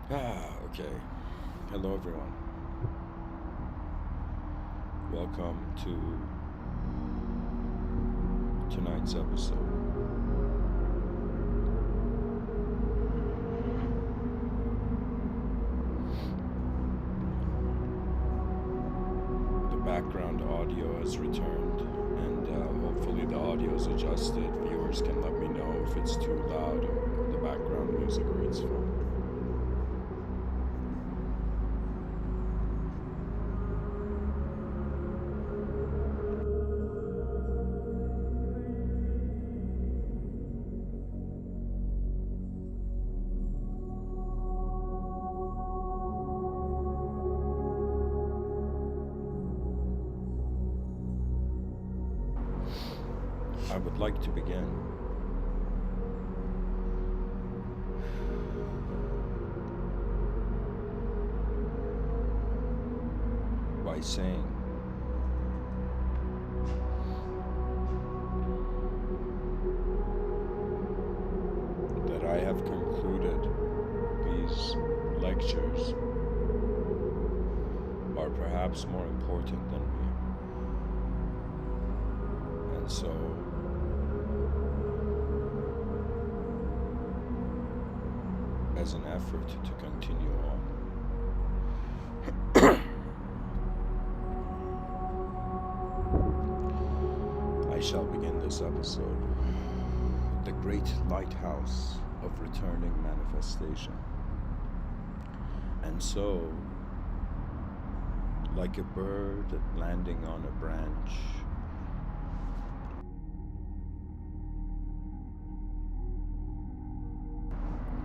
Okay. Hello, everyone. Welcome to tonight's episode. The background audio has returned, and hopefully, the audio is adjusted. Viewers can let me know if it's too loud or the background music or it's fine. I would like to begin by saying that I have concluded these lectures are perhaps more important than me. And so as an effort to continue on, I shall begin this episode, the great lighthouse of returning manifestation. And so, like a bird landing on a branch,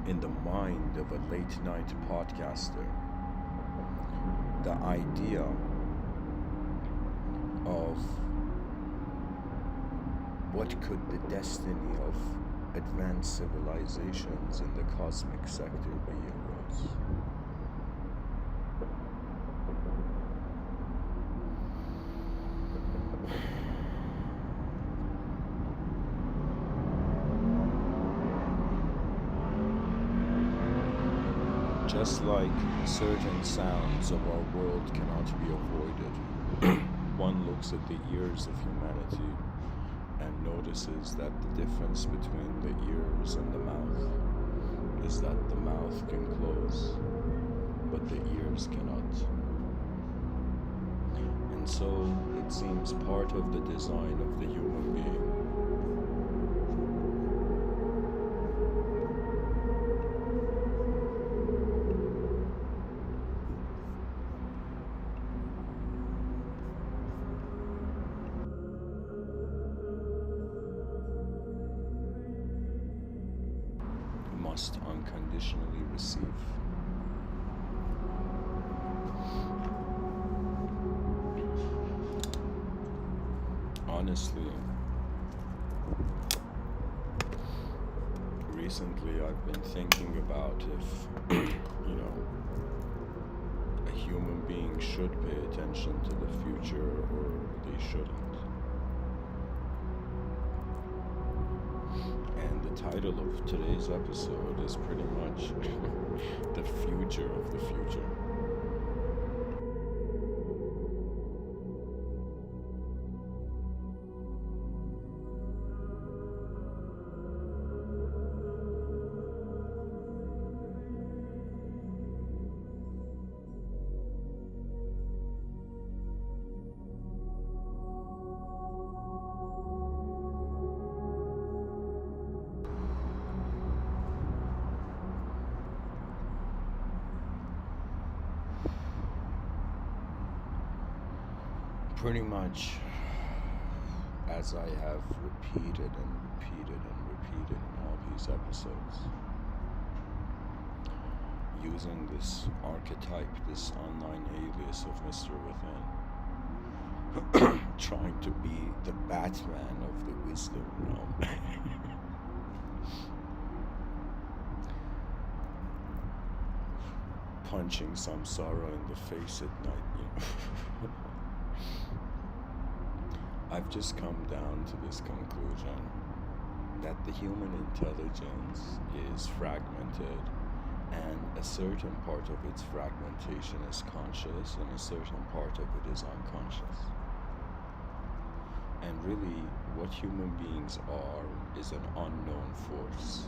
in the mind of a late night podcaster, the idea of what could the destiny of advanced civilizations in the cosmic sector be arose. Just like certain sounds of our world cannot be avoided, one looks at the ears of humanity and notices that the difference between the ears and the mouth is that the mouth can close, but the ears cannot. And so it seems part of the design of the human being must unconditionally receive. Honestly, recently I've been thinking about if, a human being should pay attention to the future or they shouldn't. And the title of today's episode is pretty much the future of the future. Pretty much, as I have repeated and repeated and repeated in all these episodes, using this archetype, this online alias of Mr.Within, trying to be the Batman of the wisdom realm. Punching samsara in the face at night, I've just come down to this conclusion that the human intelligence is fragmented And a certain part of its fragmentation is conscious, and a certain part of it is unconscious. And really, what human beings are is an unknown force.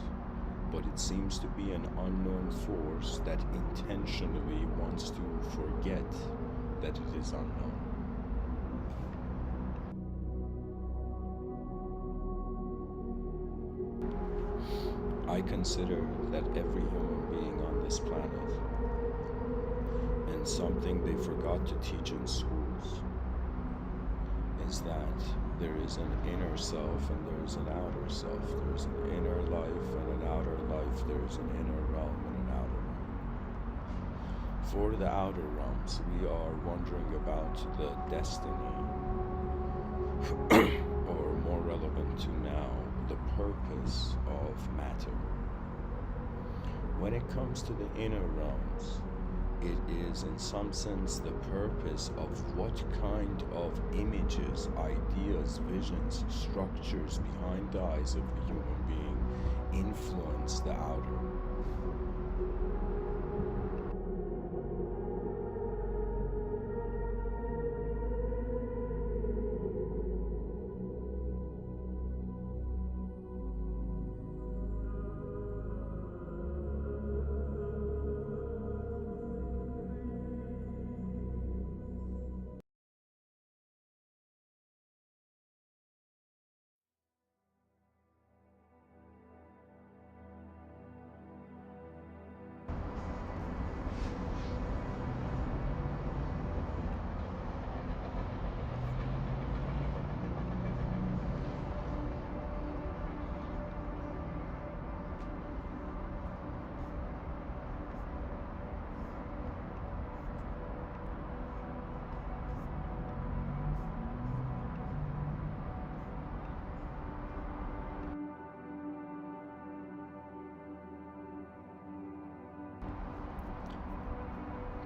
But it seems to be an unknown force that intentionally wants to forget that it is unknown. I consider that every human being on this planet, and something they forgot to teach in schools, is that there is an inner self and there is an outer self. There is an inner life and an outer life. There is an inner realm and an outer realm. For the outer realms, we are wondering about the destiny, or more relevant to now, the purpose of matter. When it comes to the inner realms, it is in some sense the purpose of what kind of images, ideas, visions, structures behind the eyes of the human being influence the outer.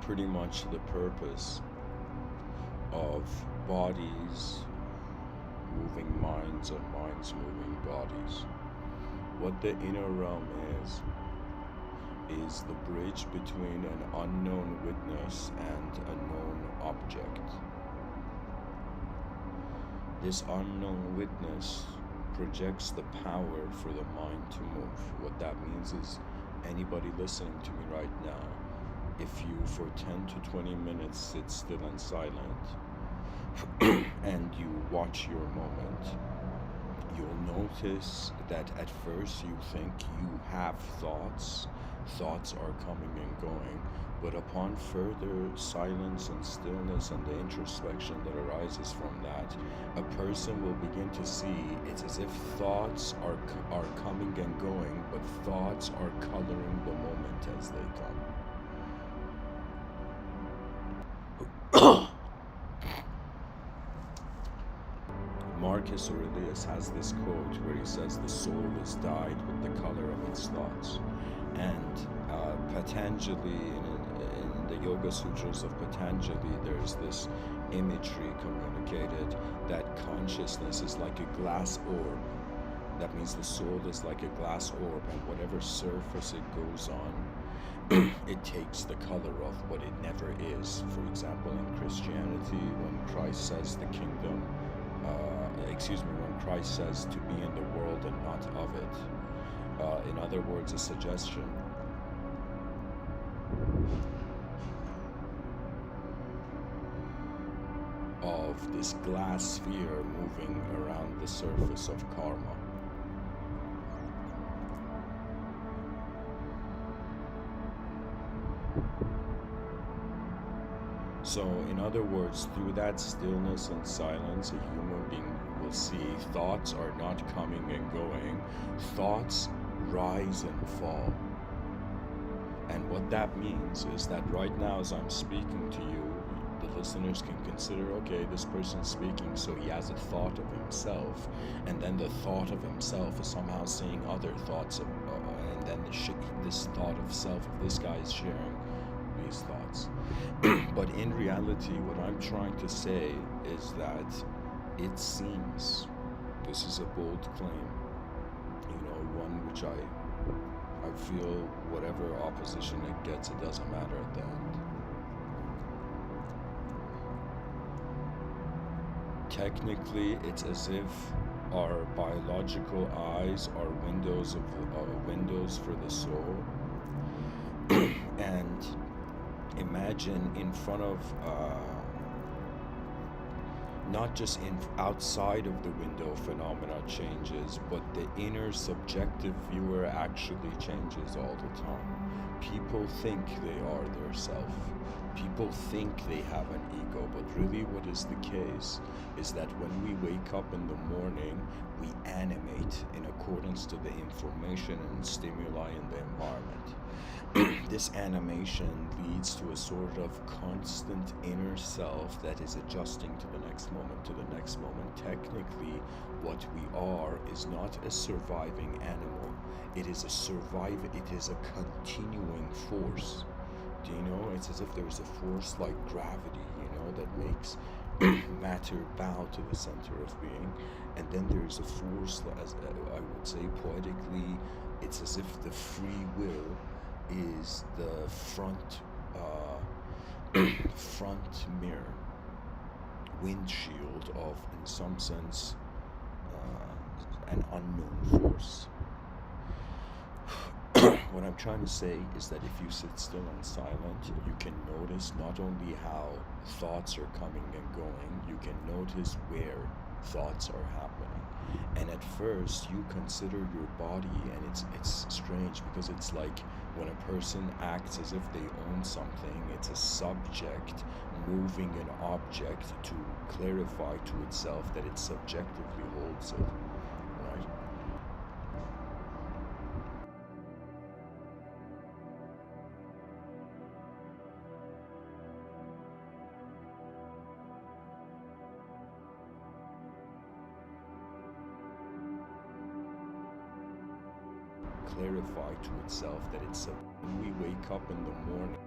Pretty much the purpose of bodies moving minds and minds moving bodies. What the inner realm is the bridge between an unknown witness and a known object. This unknown witness projects the power for the mind to move. What that means is anybody listening to me right now, if you for 10 to 20 minutes sit still and silent and you watch your moment, you'll notice that at first you think you have thoughts are coming and going, but upon further silence and stillness and the introspection that arises from that, a person will begin to see it's as if thoughts are coming and going, but thoughts are coloring the moment as they come. Marcus Aurelius has this quote where he says the soul is dyed with the color of its thoughts. And Patanjali, in the Yoga Sutras of Patanjali, there's this imagery communicated that consciousness is like a glass orb. That means the soul is like a glass orb, and whatever surface it goes on, it takes the color of what it never is. For example, in Christianity, when Christ says the kingdom, when Christ says to be in the world and not of it. In other words, a suggestion of this glass sphere moving around the surface of karma. So, in other words, through that stillness and silence, a human being will see thoughts are not coming and going. Thoughts rise and fall. And what that means is that right now, as I'm speaking to you, the listeners can consider, okay, this person's speaking, so he has a thought of himself, and then the thought of himself is somehow seeing other thoughts, and then this thought of self of this guy is sharing these thoughts. But in reality, what I'm trying to say is that it seems, this is a bold claim, one which I I feel whatever opposition it gets, it doesn't matter at the end. Technically, it's as if our biological eyes are windows for the soul. And imagine in front of not just outside of the window phenomena changes, but the inner subjective viewer actually changes all the time. People think they are their self. People think they have an ego, but really what is the case is that when we wake up in the morning, we animate in accordance to the information and stimuli in the environment. This animation leads to a sort of constant inner self that is adjusting to the next moment, to the next moment. Technically, what we are is not a surviving animal. It is a continuing force. Do you know? It's as if there's a force like gravity, that makes matter bow to the center of being. And then there's a force, as I would say poetically, it's as if the free will is the front mirror, windshield of, in some sense, an unknown force. What I'm trying to say is that if you sit still and silent, you can notice not only how thoughts are coming and going, you can notice where thoughts are happening. And at first you consider your body, and it's strange because it's like when a person acts as if they own something, it's a subject moving an object to clarify to itself that it subjectively holds it, right? Clarify to itself that it's when we wake up in the morning.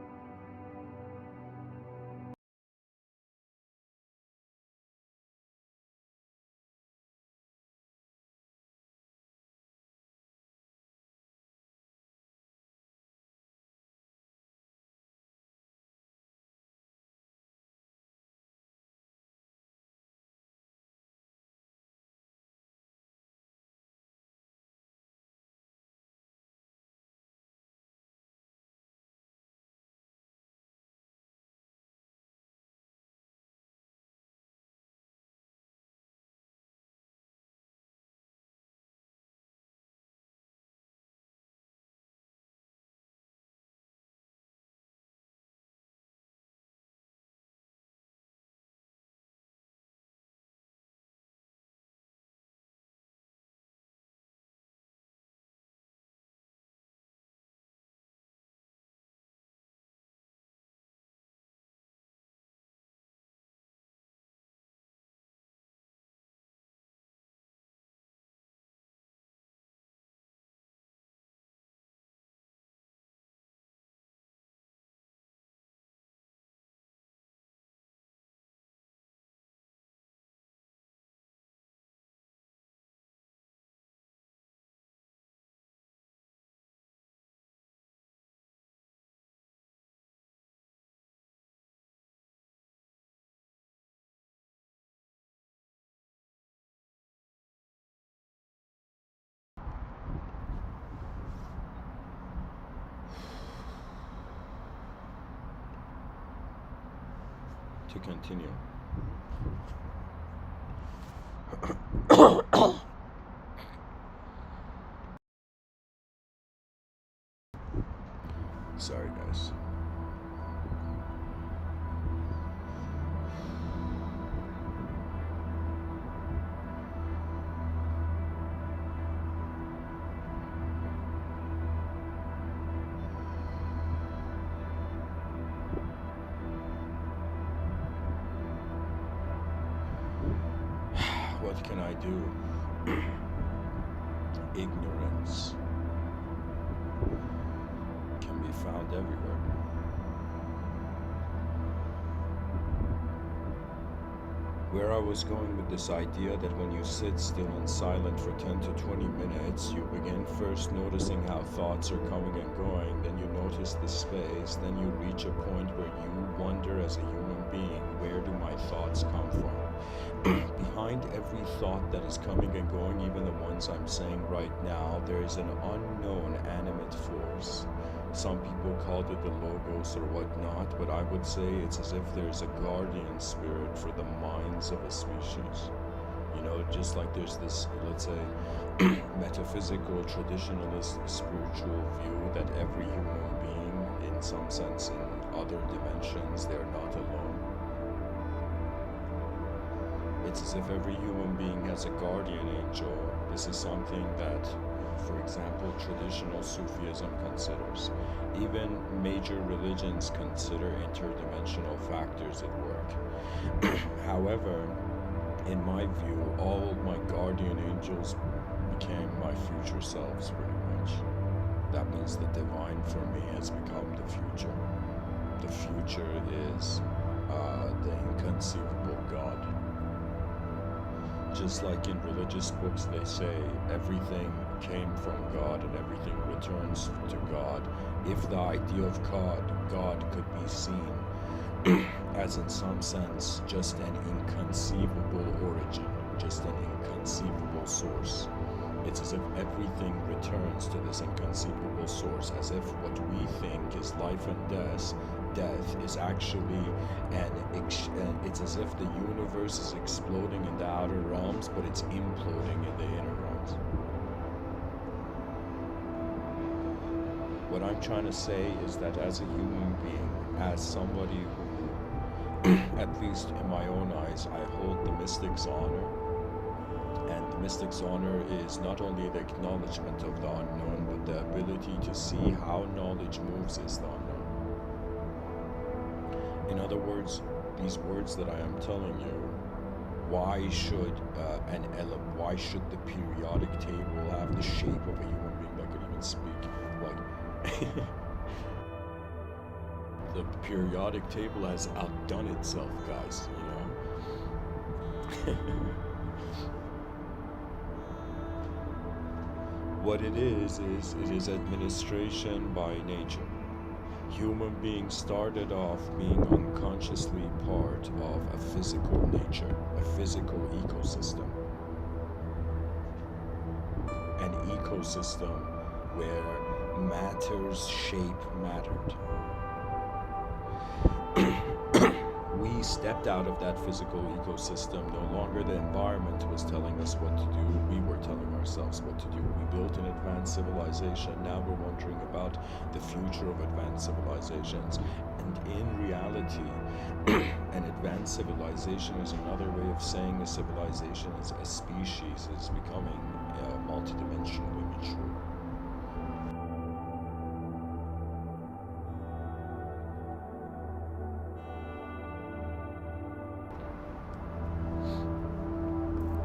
To continue. Sorry, guys. What can I do? Ignorance can be found everywhere. Where I was going with this idea that when you sit still and silent for 10 to 20 minutes, you begin first noticing how thoughts are coming and going, then you notice the space, then you reach a point where you wonder as a human being, where do my thoughts come from? Behind every thought that is coming and going, even the ones I'm saying right now, there is an unknown animate force. Some people called it the logos or whatnot, but I would say it's as if there's a guardian spirit for the minds of a species. You know, just like there's this, let's say, metaphysical, traditionalist, spiritual view that every human being, in some sense, in other dimensions, they're not alone. It's as if every human being has a guardian angel. This is something that, for example, traditional Sufism considers. Even major religions consider interdimensional factors at work. However, in my view, all my guardian angels became my future selves pretty much. That means the divine for me has become the future. The future is the inconceivable God. Just like in religious books they say everything came from God and everything returns to God. If the idea of God could be seen as in some sense just an inconceivable origin, just an inconceivable source. It's as if everything returns to this inconceivable source, as if what we think is life and death is actually it's as if the universe is exploding in the outer realms, but it's imploding in the inner realms. What I'm trying to say is that as a human being, as somebody who, at least in my own eyes, I hold the mystic's honor. And the mystic's honor is not only the acknowledgement of the unknown, but the ability to see how knowledge moves is the unknown. In other words, these words that I am telling you, why should the periodic table have the shape of a human being that could even speak? Like, the periodic table has outdone itself, guys, you know? What it is it is administration by nature. Human beings started off being unconsciously part of a physical nature, a physical ecosystem. An ecosystem where matter's shape mattered. We stepped out of that physical ecosystem. No longer the environment was telling us what to do, we were telling ourselves what to do. We built an advanced civilization, now we're wondering about the future of advanced civilizations. And in reality, an advanced civilization is another way of saying a civilization is a species is becoming multidimensionally mature.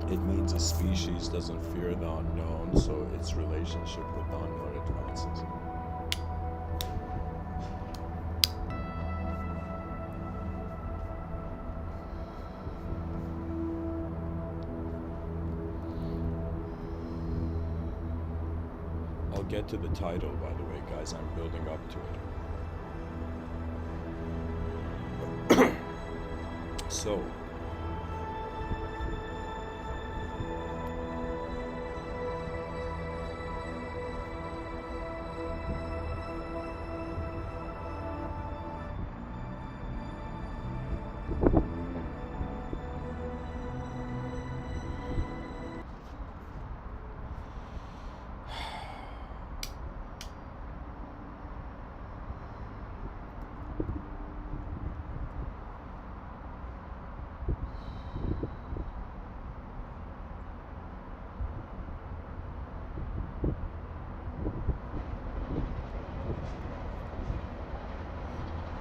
It means a species doesn't fear the unknown, so its relationship with the unknown advances. I'll get to the title, by the way, guys. I'm building up to it. So,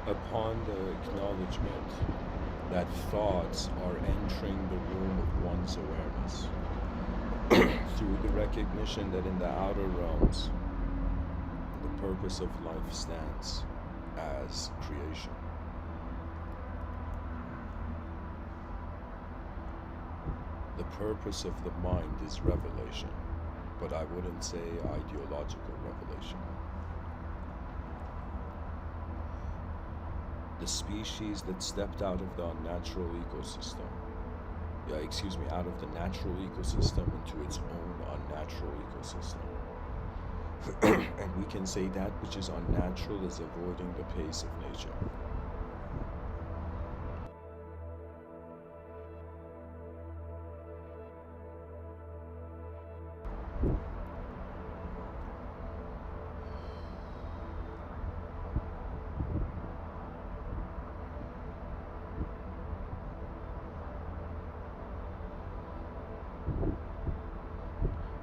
upon the acknowledgement that thoughts are entering the room of one's awareness, through the recognition that in the outer realms, the purpose of life stands as creation. The purpose of the mind is revelation, but I wouldn't say ideological revelation. The species that stepped out of the unnatural ecosystem, out of the natural ecosystem into its own unnatural ecosystem. And we can say that which is unnatural is avoiding the pace of nature.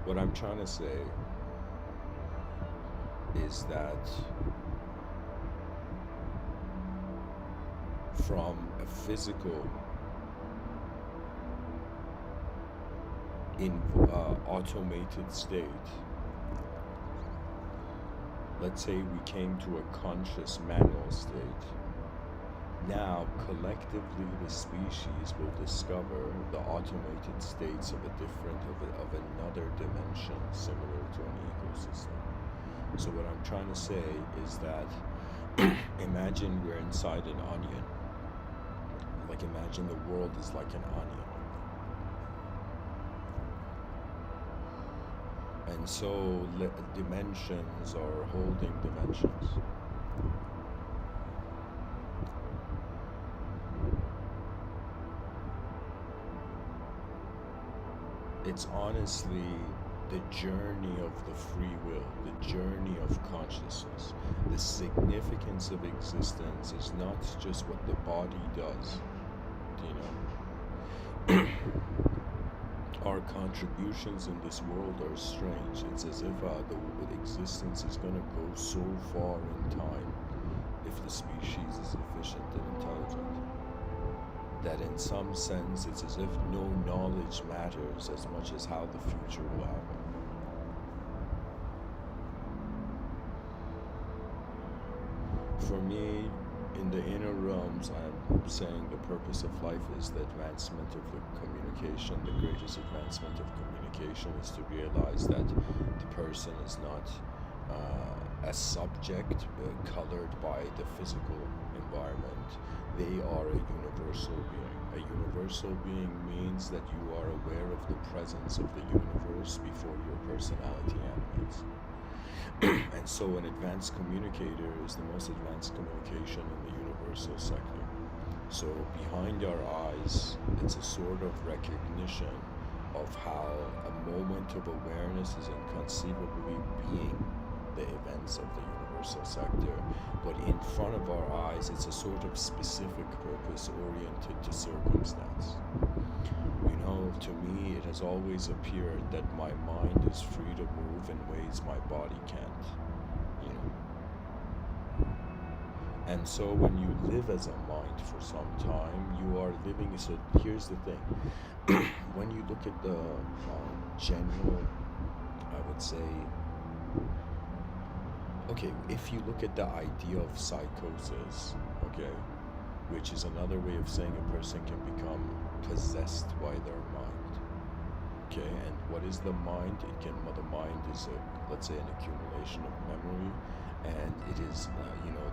What I'm trying to say is that from a physical automated state, let's say we came to a conscious manual state. Now, collectively, the species will discover the automated states of another dimension similar to an ecosystem. So what I'm trying to say is that imagine we're inside an onion. Like, imagine the world is like an onion. And so dimensions are holding dimensions. It's honestly the journey of the free will, the journey of consciousness. The significance of existence is not just what the body does, Our contributions in this world are strange. It's as if the existence is going to go so far in time if the species is efficient and intelligent, that in some sense it's as if no knowledge matters as much as how the future will happen. For me, in the inner realms, I'm saying the purpose of life is the advancement of the communication. The greatest advancement of communication is to realize that the person is not a subject colored by the physical environment. They are a universal being. A universal being means that you are aware of the presence of the universe before your personality animates. And so an advanced communicator is the most advanced communication in the universal sector. So behind our eyes, it's a sort of recognition of how a moment of awareness is inconceivably being the events of the universal sector. But in front of our eyes, it's a sort of specific purpose oriented to circumstance. To me, it has always appeared that my mind is free to move in ways my body can't, And so when you live as a mind for some time, you are living. So here's the thing. When you look at the general, I would say, okay, if you look at the idea of psychosis, okay, which is another way of saying a person can become possessed by their mind. Okay, and what is the mind? The mind is let's say an accumulation of memory, and it is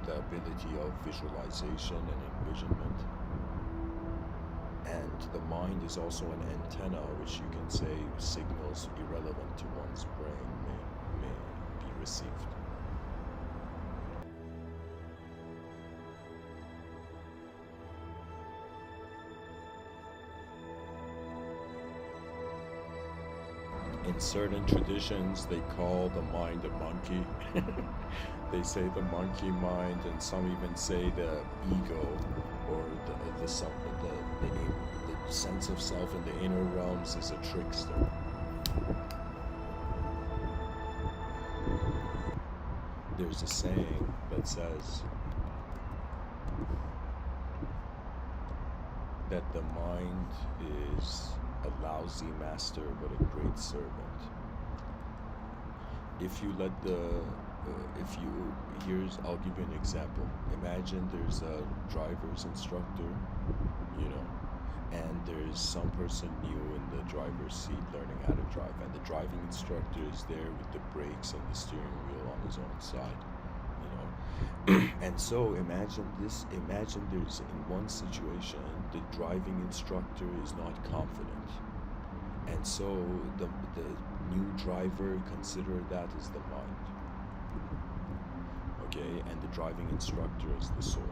the ability of visualization and envisionment. And the mind is also an antenna, which you can say signals irrelevant to one's brain may be received. In certain traditions, they call the mind a monkey. They say the monkey mind, and some even say the ego, or the sense of self in the inner realms is a trickster. There's a saying that says that the mind is a lousy master but a great servant. If you let I'll give you an example. Imagine there's a driver's instructor, and there's some person new in the driver's seat learning how to drive, and the driving instructor is there with the brakes and the steering wheel on his own side, you know. And so imagine there's in one situation the driving instructor is not confident, and so the new driver consider that as the mind, okay, and the driving instructor is the soul.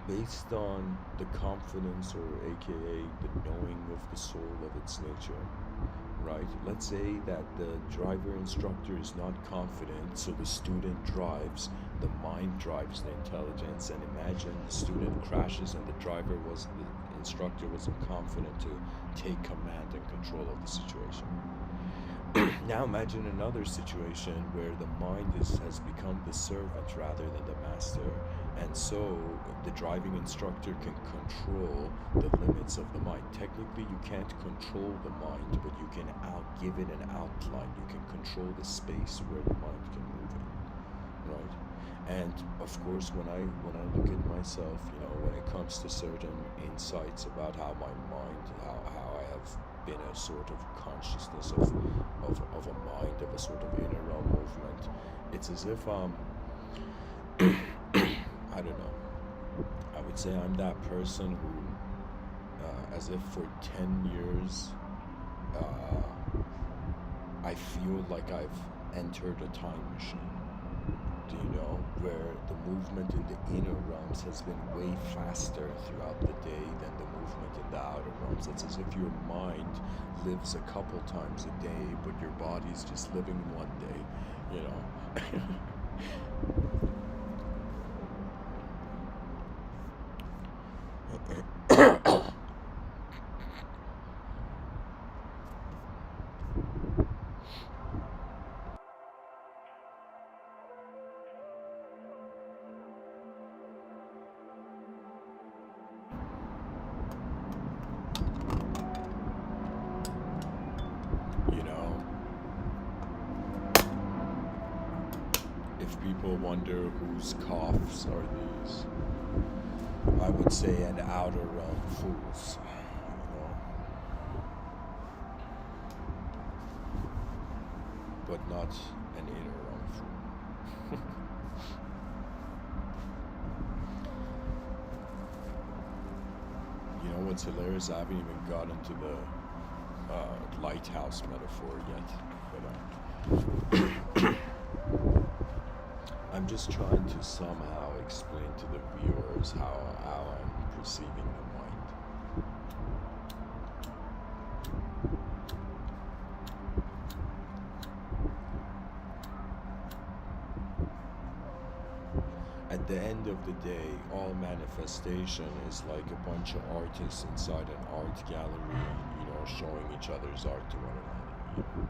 Based on the confidence, or aka the knowing of the soul of its nature, right? Let's say that the driver instructor is not confident, so the student drives, the mind drives the intelligence, and imagine the student crashes and the instructor wasn't confident to take command and control of the situation. Now imagine another situation where the mind has become the servant rather than the master, and so the driving instructor can control the limits of the mind. Technically, you can't control the mind, but you can give it an outline. You can control the space where the mind can move in, right? And of course, when I look at myself, when it comes to certain insights about how my mind, how I have been a sort of consciousness of a mind, of a sort of inner realm movement, it's as if I don't know. I would say I'm that person who, as if for 10 years, I feel like I've entered a time machine. Do you know, where the movement in the inner realms has been way faster throughout the day than the movement in the outer realms. It's as if your mind lives a couple times a day, but your body's just living one day, you know. You know, if people wonder whose coughs are these, I would say an outer realm fools, but not an inner realm fool. You know what's hilarious? I haven't even gotten to the lighthouse metaphor yet, but I'm just trying to somehow explain to the viewers how I'm perceiving the mind. At the end of the day, all manifestation is like a bunch of artists inside an art gallery, showing each other's art to one another,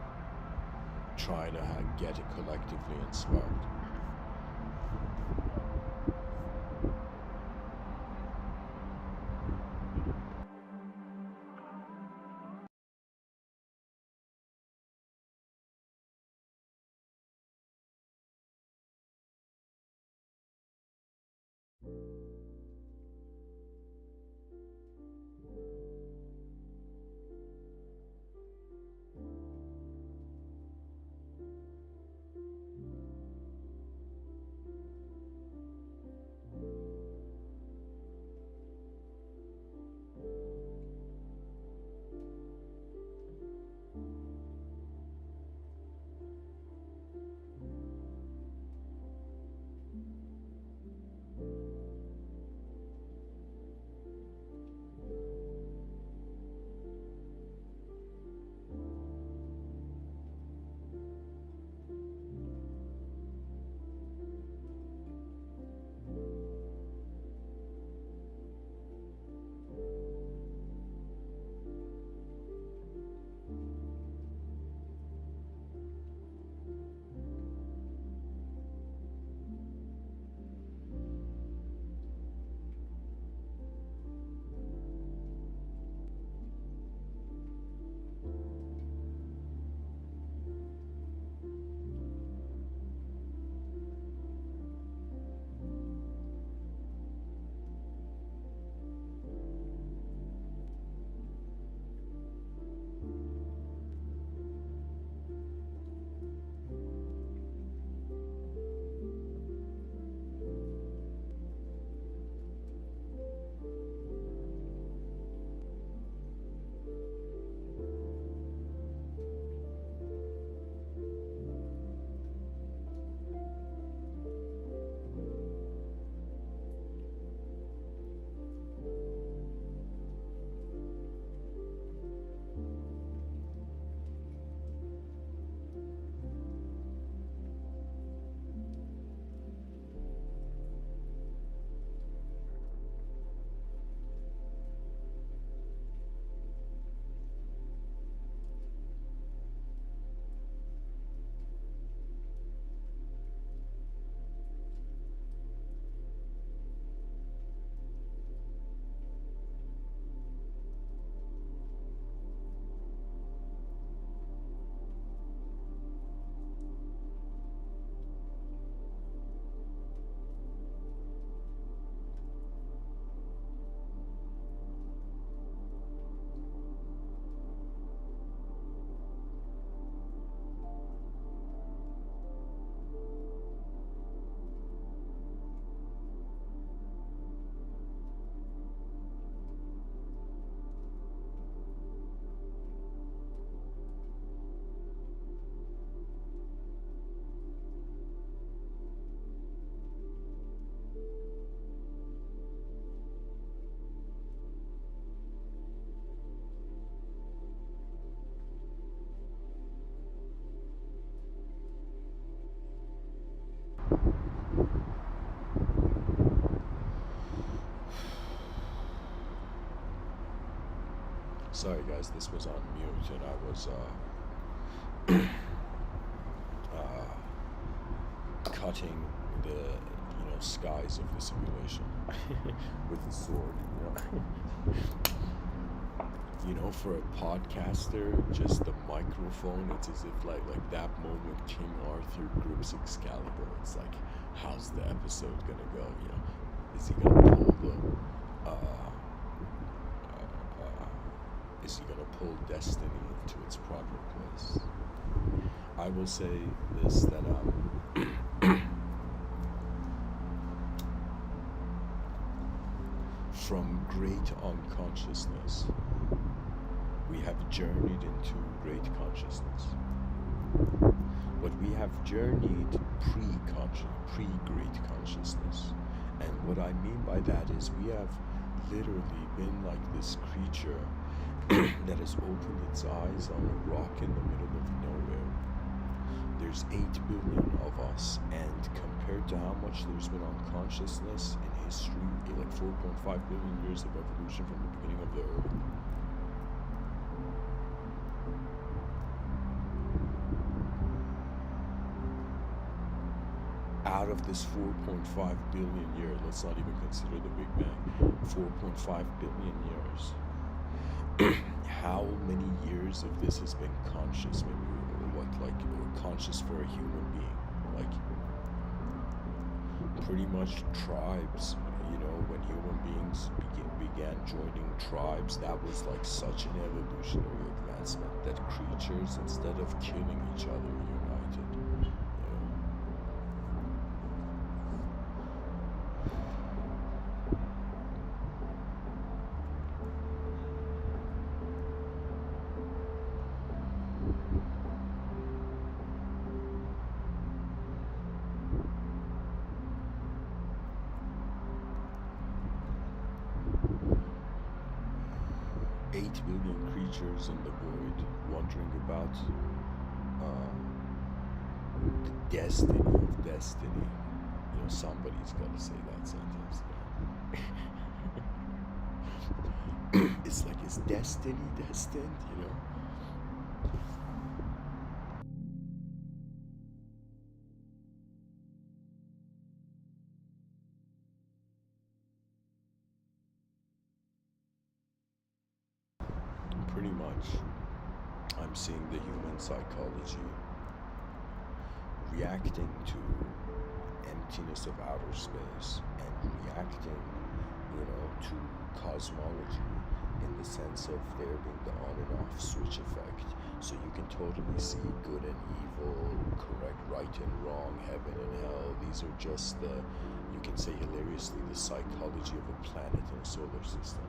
trying to get it collectively inspired. Sorry guys, this was on mute and I was cutting the skies of the simulation with a sword. For a podcaster, just the microphone, it's as if like that moment King Arthur grips Excalibur. It's like, how's the episode gonna go? Is he gonna pull destiny into its proper place? I will say this, that from great unconsciousness, we have journeyed into great consciousness. But we have journeyed pre-great consciousness. And what I mean by that is we have literally been like this creature that has opened its eyes on a rock in the middle of nowhere. There's 8 billion of us, and compared to how much there's been on consciousness in history, like 4.5 billion years of evolution from the beginning of the earth. Out of this 4.5 billion years, let's not even consider the Big Bang, 4.5 billion years. How many years of this has been conscious? Maybe conscious for a human being? Like, pretty much tribes, when human beings began joining tribes, that was like such an evolutionary advancement that creatures, instead of killing each other, united. 8 billion creatures in the void, wondering about the destiny of destiny. Somebody's got to say that sentence. It's like, is destiny destined? Pretty much, I'm seeing the human psychology reacting to emptiness of outer space and reacting, to cosmology in the sense of there being the on and off switch effect. So you can totally see good and evil, correct, right and wrong, heaven and hell. These are just you can say hilariously, the psychology of a planet in a solar system.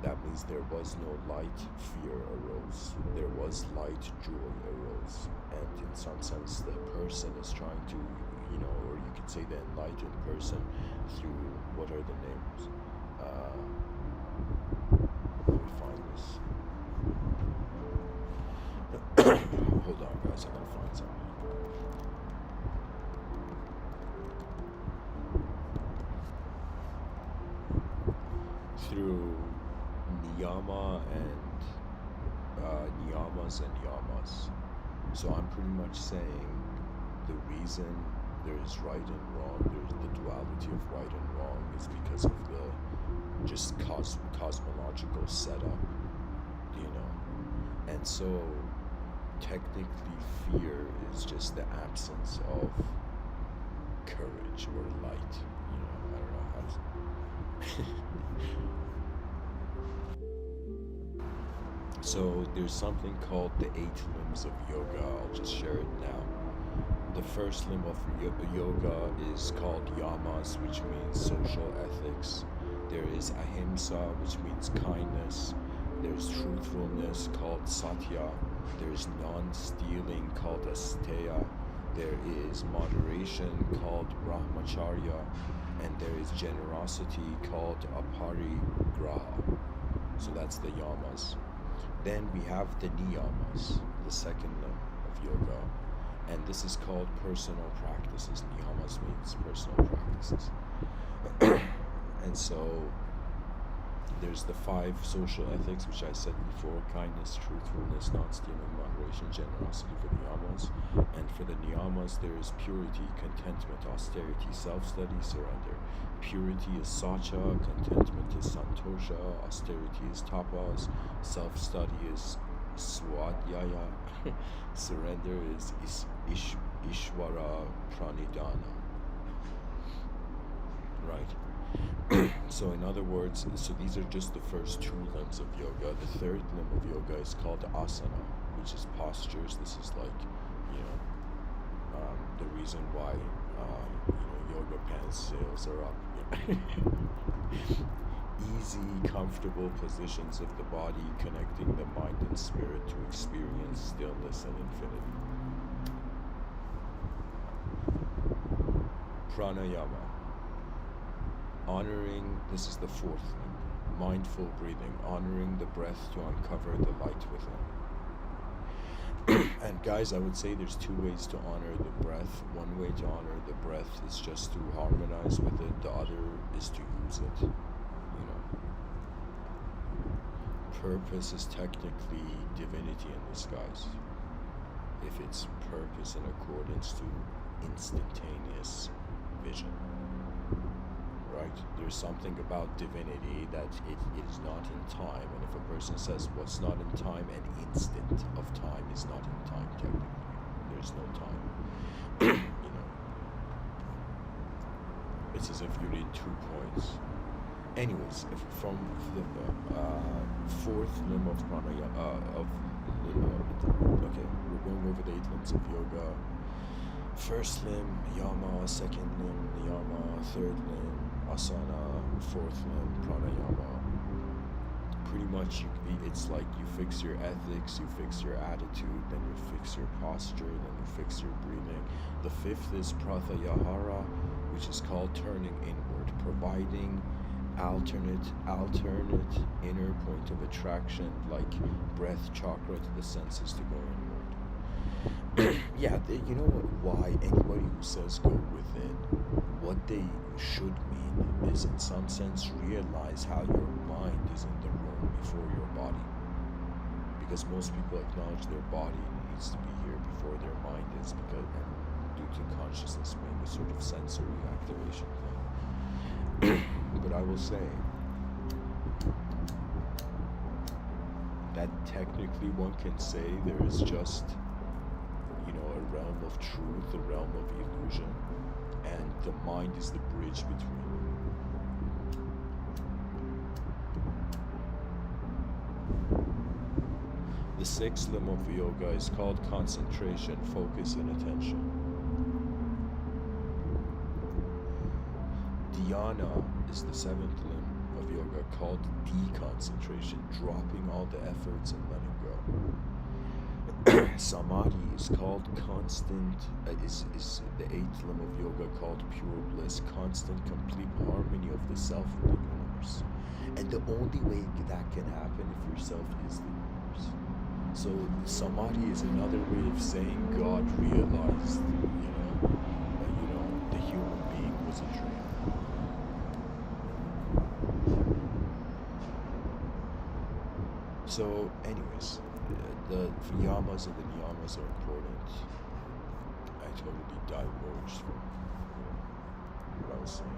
That means there was no light, fear arose. There was light, joy arose. And in some sense, the person is trying to, or you could say the enlightened person through, what are the names? Let me find this. Hold on, guys, I gotta find something. Through niyama and niyamas and yamas. So I'm pretty much saying the reason there is right and wrong, there's the duality of right and wrong, is because of the just cosmological setup, And so technically fear is just the absence of courage or light, I don't know how to So there's something called the 8 limbs of yoga. I'll just share it now. The first limb of yoga is called yamas, which means social ethics. There is ahimsa, which means kindness. There's truthfulness, called satya. There's non-stealing, called asteya. There is moderation, called brahmacharya. And there is generosity, called aparigraha. So that's the yamas. Then we have the niyamas, the second limb of yoga, and this is called personal practices. Niyamas means personal practices. And so There's the five social ethics, which I said before: kindness, truthfulness, non-stealing, moderation, generosity for the yamas. And for the niyamas, there is purity, contentment, austerity, self-study, surrender. Purity is sacha, contentment is santosha, austerity is tapas, self-study is swadhyaya, surrender is ishvara pranidhana. Right? So in other words, so these are just the first two limbs of yoga. The third limb of yoga is called asana, which is postures. This is like, the reason why, yoga pants sales are up. Easy, comfortable positions of the body, connecting the mind and spirit to experience stillness and infinity. Pranayama. Honoring, this is the fourth limb, mindful breathing, honoring the breath to uncover the light within. And guys, I would say there's two ways to honor the breath. One way to honor the breath is just to harmonize with it. The other is to use it. Purpose is technically divinity in disguise. If it's purpose in accordance to instantaneous vision. Right? There's something about divinity that it is not in time, and if a person says what's not in time, an instant of time is not in time technically. There's no time. It's as if you need 2 points. Anyways, from the fourth limb of pranayama, okay, we're going over the 8 limbs of yoga. First limb, yama. Second limb, niyama. Third limb, asana. Fourth limb, pranayama. Pretty much, it's like you fix your ethics, you fix your attitude, then you fix your posture, then you fix your breathing. The fifth is pratyahara, which is called turning inward, providing alternate inner point of attraction, like breath chakra to the senses to go inward. Yeah, you know why anybody who says go within, what they should mean is in some sense realize how your mind is in the room before your body. Because most people acknowledge their body needs to be here before their mind is, because due to consciousness being a sort of sensory activation thing. But I will say that technically one can say there is just, a realm of truth, a realm of illusion, and the mind is the bridge between them. The sixth limb of yoga is called concentration, focus, and attention. Dhyana is the seventh limb of yoga, called deconcentration, dropping all the efforts and letting go. Samadhi is called constant, is the eighth limb of yoga, called pure bliss, constant, complete harmony of the self with the universe. And the only way that can happen if yourself is the universe. So samadhi is another way of saying God realized, the human being was a dream. So, anyways, the yamas and the niyamas are important. I totally diverged from what I was saying.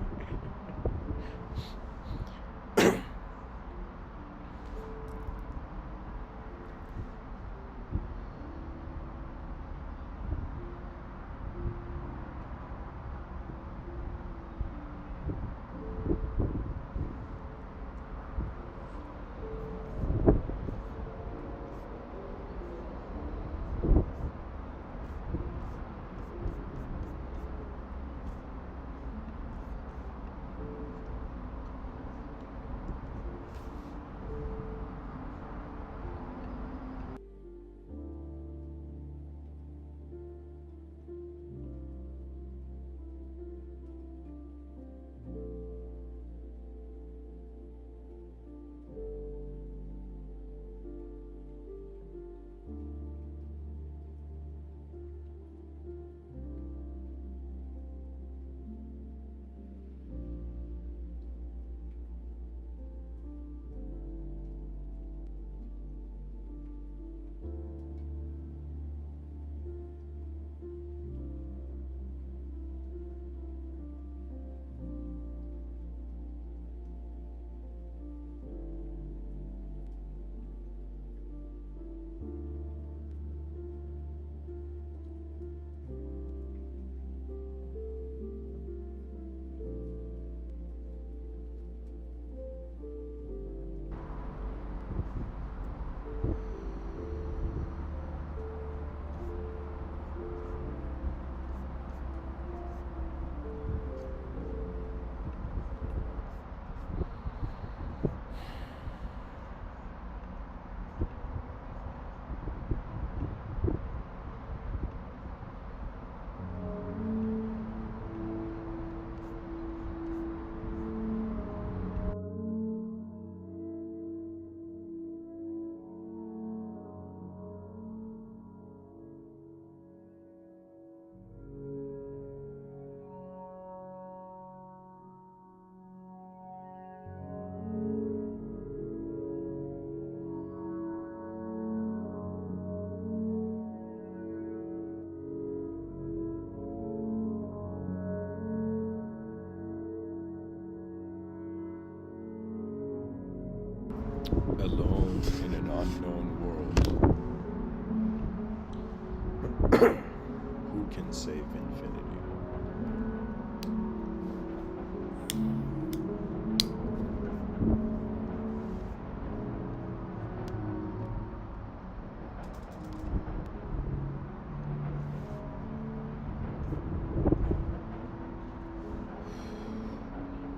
alone in an unknown world. Who can save infinity?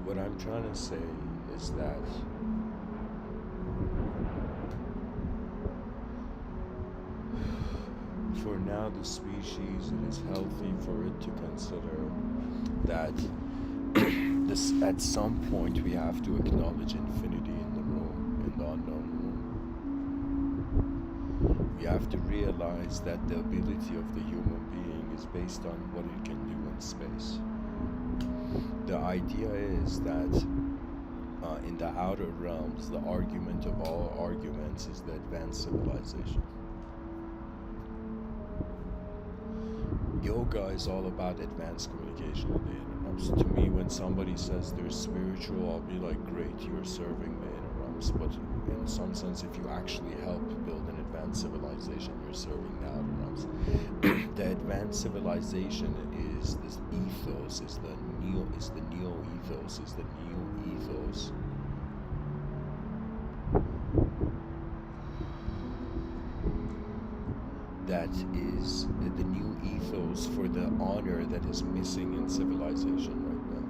What I'm trying to say is that for now, the species, it is healthy for it to consider that this, at some point we have to acknowledge infinity in the room, in the unknown room. We have to realize that the ability of the human being is based on what it can do in space. The idea is that in the outer realms, the argument of all arguments is the advanced civilization. Yoga is all about advanced communication with the inner realms. To me, when somebody says they're spiritual, I'll be like, great, you're serving the inner realms. But in some sense, if you actually help build an advanced civilization, you're serving the outer realms. The advanced civilization is this ethos, is the neo ethos, is the new ethos. That is the new ethos for the honor that is missing in civilization right now.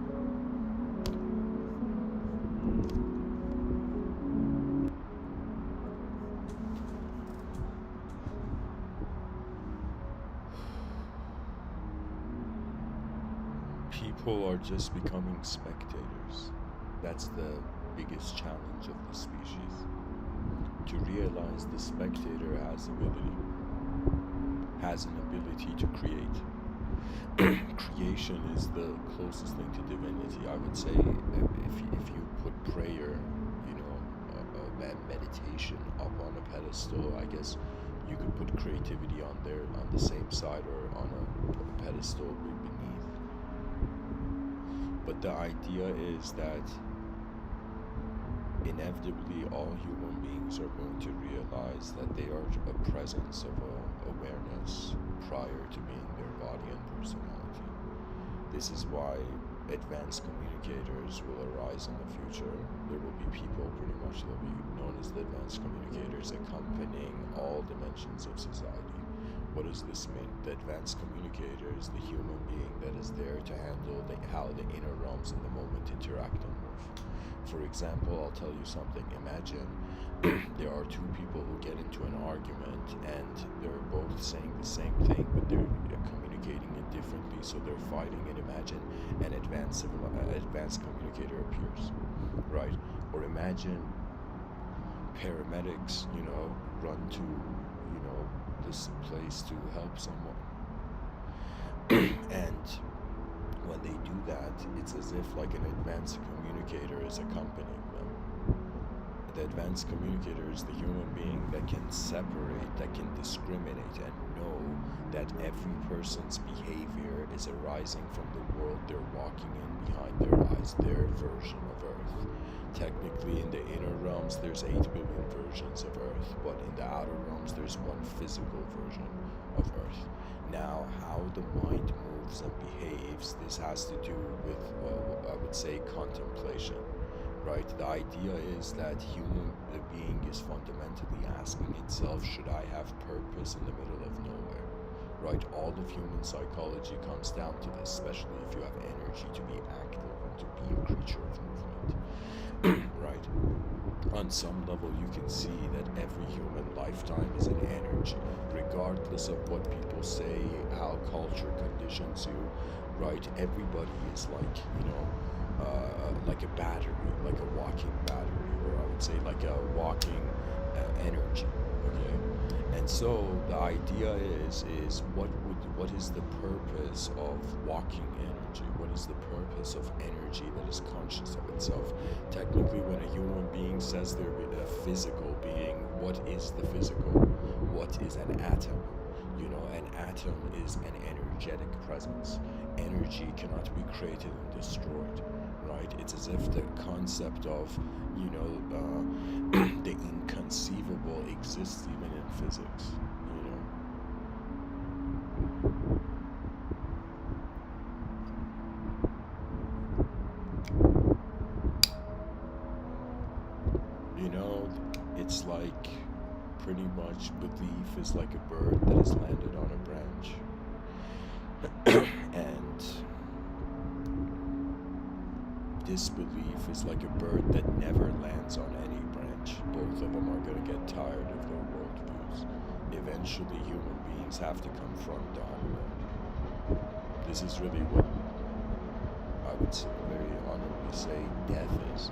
People are just becoming spectators. That's the biggest challenge of the species. To realize the spectator has an ability to create. Creation is the closest thing to divinity. I would say if you put prayer, meditation up on a pedestal, I guess you could put creativity on there on the same side or on a pedestal beneath. But the idea is that inevitably all human beings are going to realize that they are a presence of awareness prior to being their body and personality. This is why advanced communicators will arise in the future. There will be people pretty much that will be known as the advanced communicators accompanying all dimensions of society. What does this mean? The advanced communicator is the human being that is there to handle how the inner realms in the moment interact and move. For example, I'll tell you something. Imagine there are two people who get into an argument and they're both saying the same thing, but they're communicating it differently, so they're fighting. And imagine an advanced communicator appears, right? Or imagine paramedics, run to, this place to help someone. And when they do that, it's as if like an advanced communicator is accompanying them. The advanced communicator is the human being that can separate, that can discriminate and know that every person's behavior is arising from the world they're walking in behind their eyes, their version of Earth. Technically, in the inner realms, there's 8 billion versions of Earth, but in the outer realms, there's one physical version of Earth. Now, how the mind moves and behaves, this has to do with, I would say, contemplation, right? The idea is that the being is fundamentally asking itself, should I have purpose in the middle of nowhere, right? All of human psychology comes down to this, especially if you have energy to be active and to be a creature of movement. Right? On some level, you can see that every human lifetime is an energy, regardless of what people say, how culture conditions you, right? Everybody is like, like a battery, like a walking battery, or I would say like a walking energy, okay? And so the idea is what is the purpose of walking energy? What is the purpose of energy that is conscious of itself? Technically, when a human being says they're a physical being, what is the physical? What is an atom? An atom is an energetic presence. Energy cannot be created and destroyed, right? It's as if the concept of, the inconceivable exists even in physics, you know? You know, it's like pretty much belief is like a bird that has landed on a branch. And disbelief is like a bird that never lands on any branch. Both of them are going to get tired of their worldviews. Eventually, human beings have to confront the unknown. This is really what I would very honorably say death is.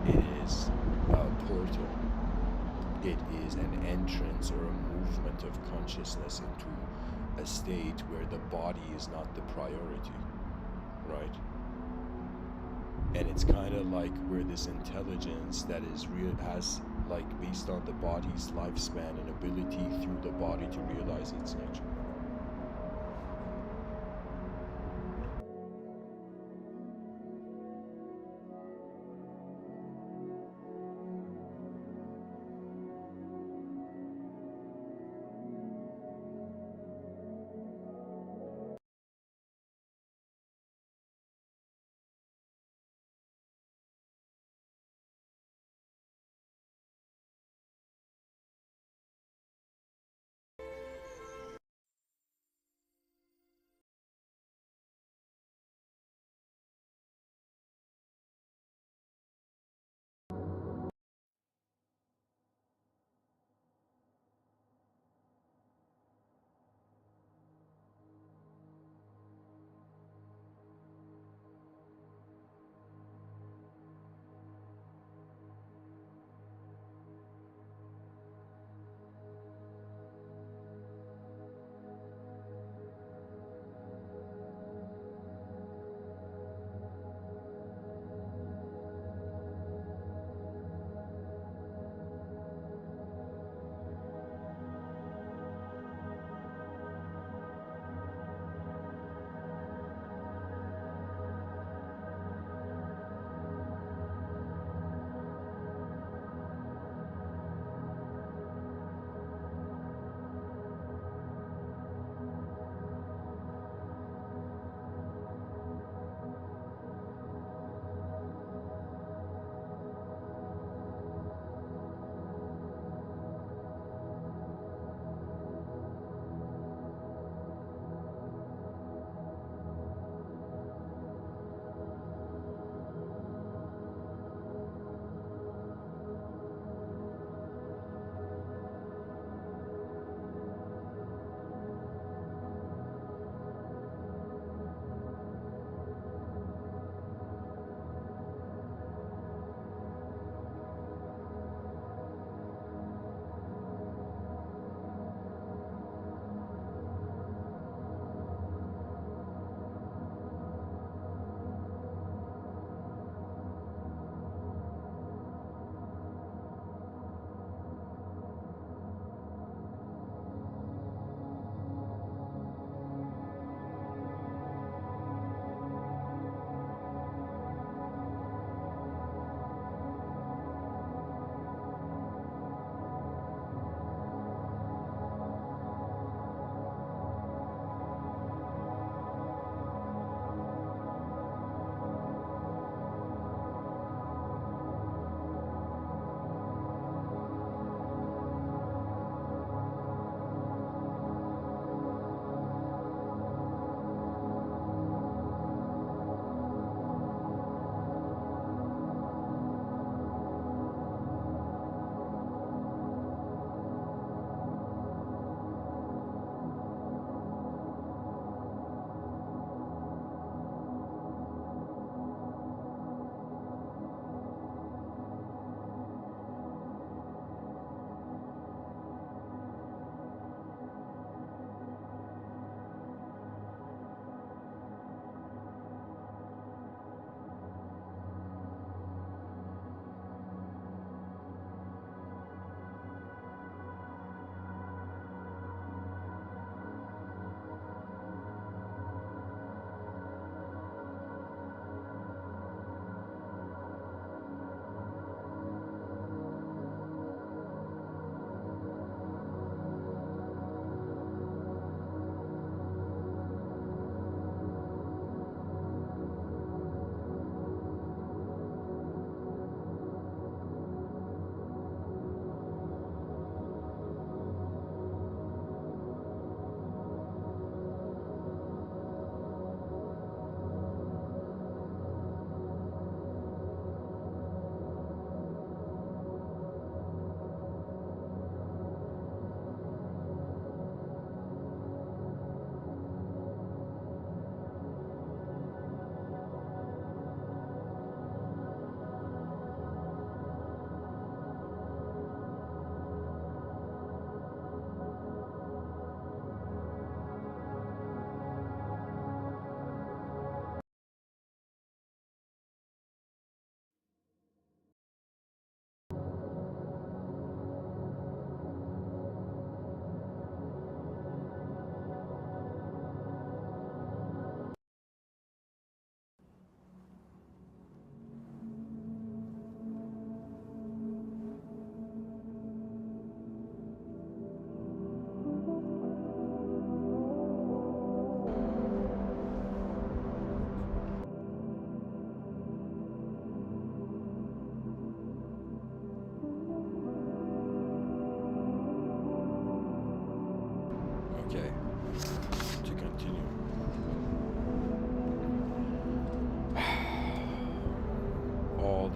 It is a portal. It is an entrance or a movement of consciousness into a state where the body is not the priority, right? And it's kind of like where this intelligence that is real has, like, based on the body's lifespan and ability through the body to realize its nature.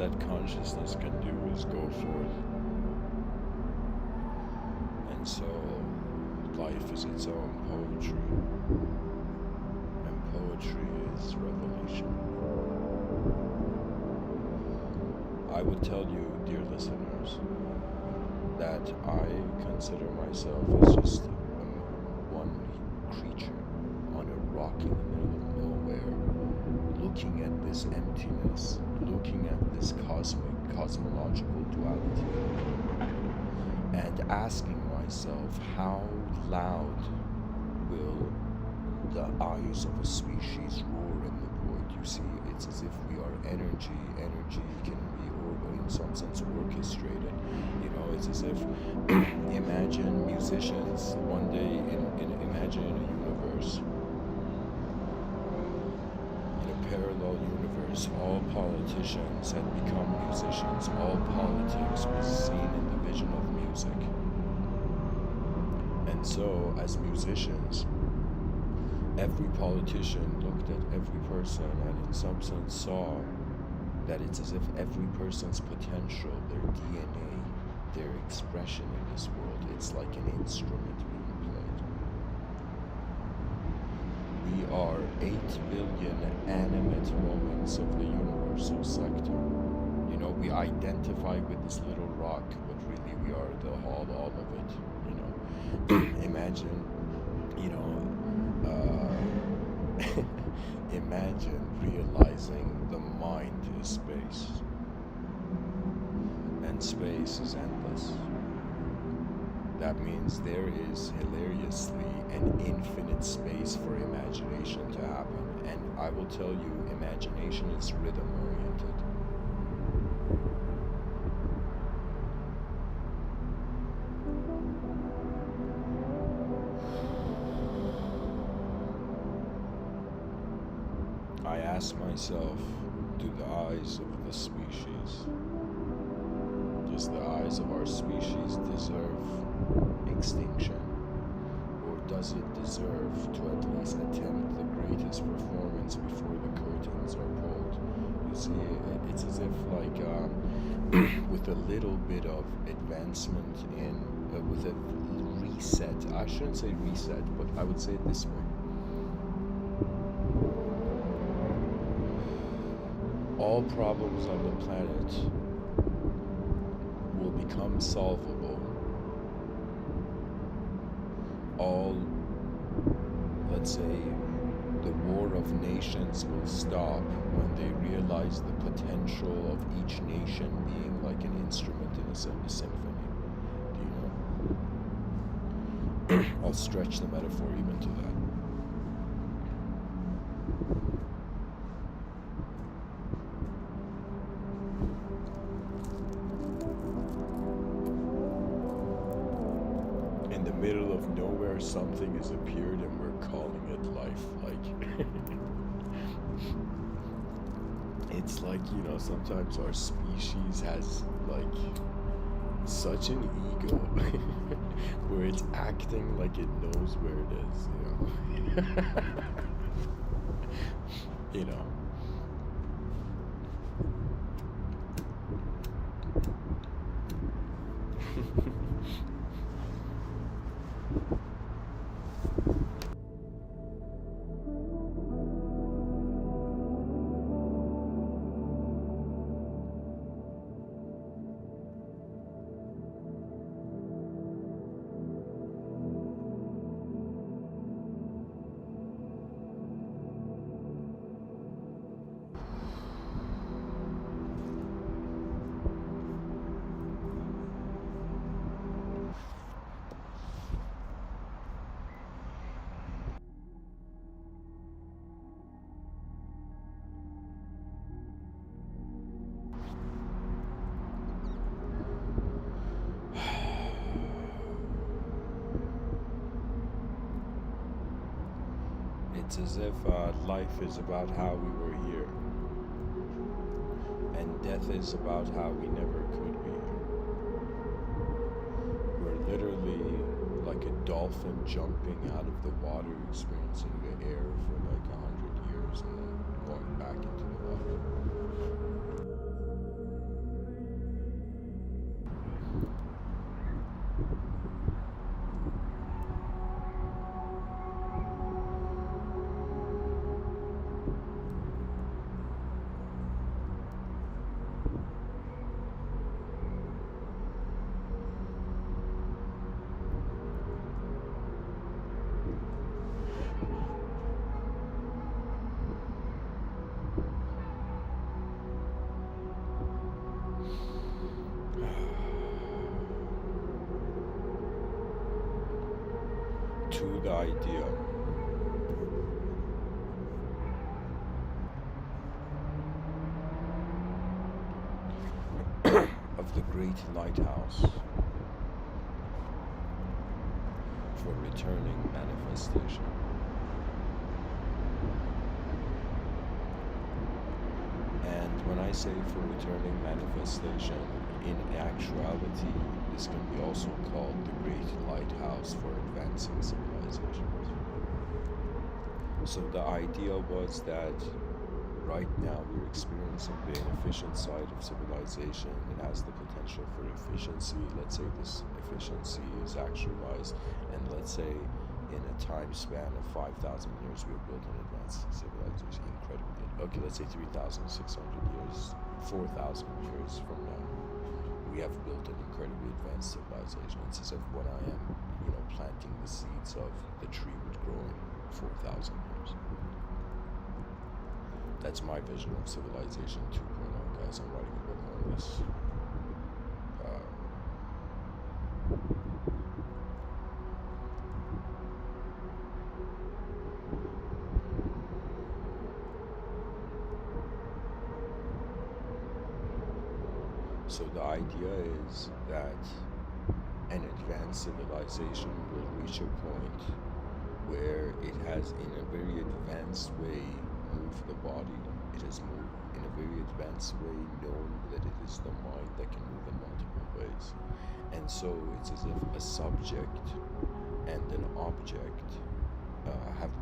that consciousness can do is go forth. And so life is its own poetry, and poetry is revelation. I would tell you, dear listeners, that I consider myself as just one creature on a rock in the middle of nowhere, looking at this emptiness, looking at this cosmological duality, and asking myself, how loud will the eyes of a species roar in the void? You see, it's as if we are energy. Energy can be, in some sense, orchestrated. You know, it's as if, imagine musicians one day, imagine in a universe, in a parallel universe, all politicians had become musicians. All politics was seen in the vision of music. And so, as musicians, every politician looked at every person and in some sense saw that it's as if every person's potential, their DNA, their expression in this world, it's like an instrument being played. We are 8 billion animate moments of the universal sector. You know, we identify with this little rock, but really we are all of it, you know. Imagine, you know, imagine realizing the mind is space, and space is endless. That means there is hilariously an infinite space for imagination to happen, and I will tell you, imagination is rhythm oriented. I ask myself, do the eyes of the species, does the eyes of our species deserve extinction? Or does it deserve to at least attempt the greatest performance before the curtains are pulled? You see, it's as if like with a little bit of advancement in, with a reset, I shouldn't say reset, but I would say it this way. All problems on the planet will become solvable. All, let's say, the war of nations will stop when they realize the potential of each nation being like an instrument in a symphony. Do you know? I'll stretch the metaphor even to that. In the middle of nowhere, something has appeared and we're calling it life. Like, it's like, you know, sometimes our species has like such an ego where it's acting like it knows where it is, you know. You know. It's as if life is about how we were here, and death is about how we never could be here. We're literally like a dolphin jumping out of the water, experiencing the air for like 100 years, and then going back into the water. to the idea of the great lighthouse for returning manifestation. And when I say for returning manifestation, in actuality, this can be also called the great lighthouse for advancing civilizations. So the idea was that right now we're experiencing the inefficient side of civilization. It has the potential for efficiency. Let's say this efficiency is actualized, and let's say in a time span of 5,000 years we have built an advanced civilization, incredibly. Okay, let's say 3,600 years, 4,000 years from now, we have built an incredibly advanced civilization. It's as if when I am, planting the seeds of the tree would grow in 4,000 years. That's my vision of civilization 2.0, guys. I'm writing a book on this. So the idea is that an advanced civilization will reach a point where it has, in a very advanced way, moved the body. It has moved in a very advanced way, known that it is the mind that can move in multiple ways. And so it's as if a subject and an object have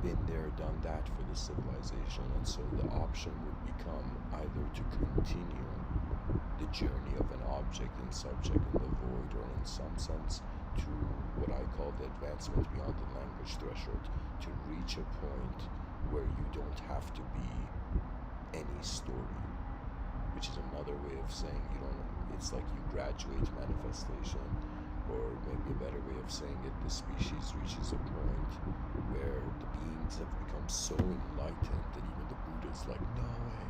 been there, done that for the civilization. And so the option would become either to continue the journey of an object and subject in the void, or in some sense to what I call the advancement beyond the language threshold, to reach a point where you don't have to be any story, which is another way of saying it's like you graduate manifestation, or maybe a better way of saying it, the species reaches a point where the beings have become so enlightened that even the Buddha's like, no way,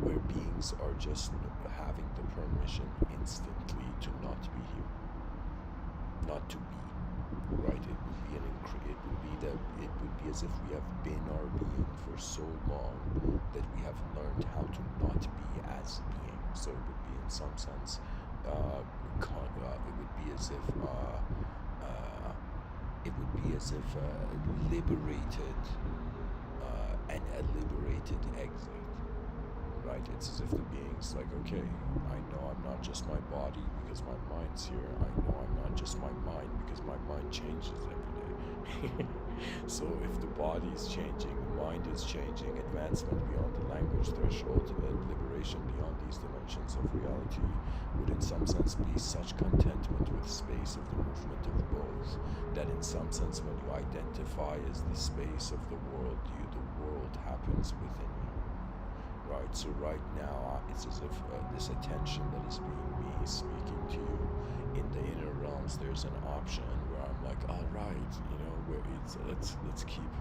where beings are just having the permission instantly to not be here, not to be, right? It would be as if we have been our being for so long that we have learned how to not be as being. So it would be in some sense, it would be as if liberated, and a liberated exit. Right? It's as if the being's like, okay, I know I'm not just my body because my mind's here. I know I'm not just my mind because my mind changes every day. So if the body is changing, the mind is changing, advancement beyond the language threshold, liberation beyond these dimensions of reality would in some sense be such contentment with space of the movement of both, that in some sense when you identify as the space of the world happens within you. Right, so right now it's as if this attention that is being me speaking to you in the inner realms, there's an option where I'm like, all right, where it's let's keep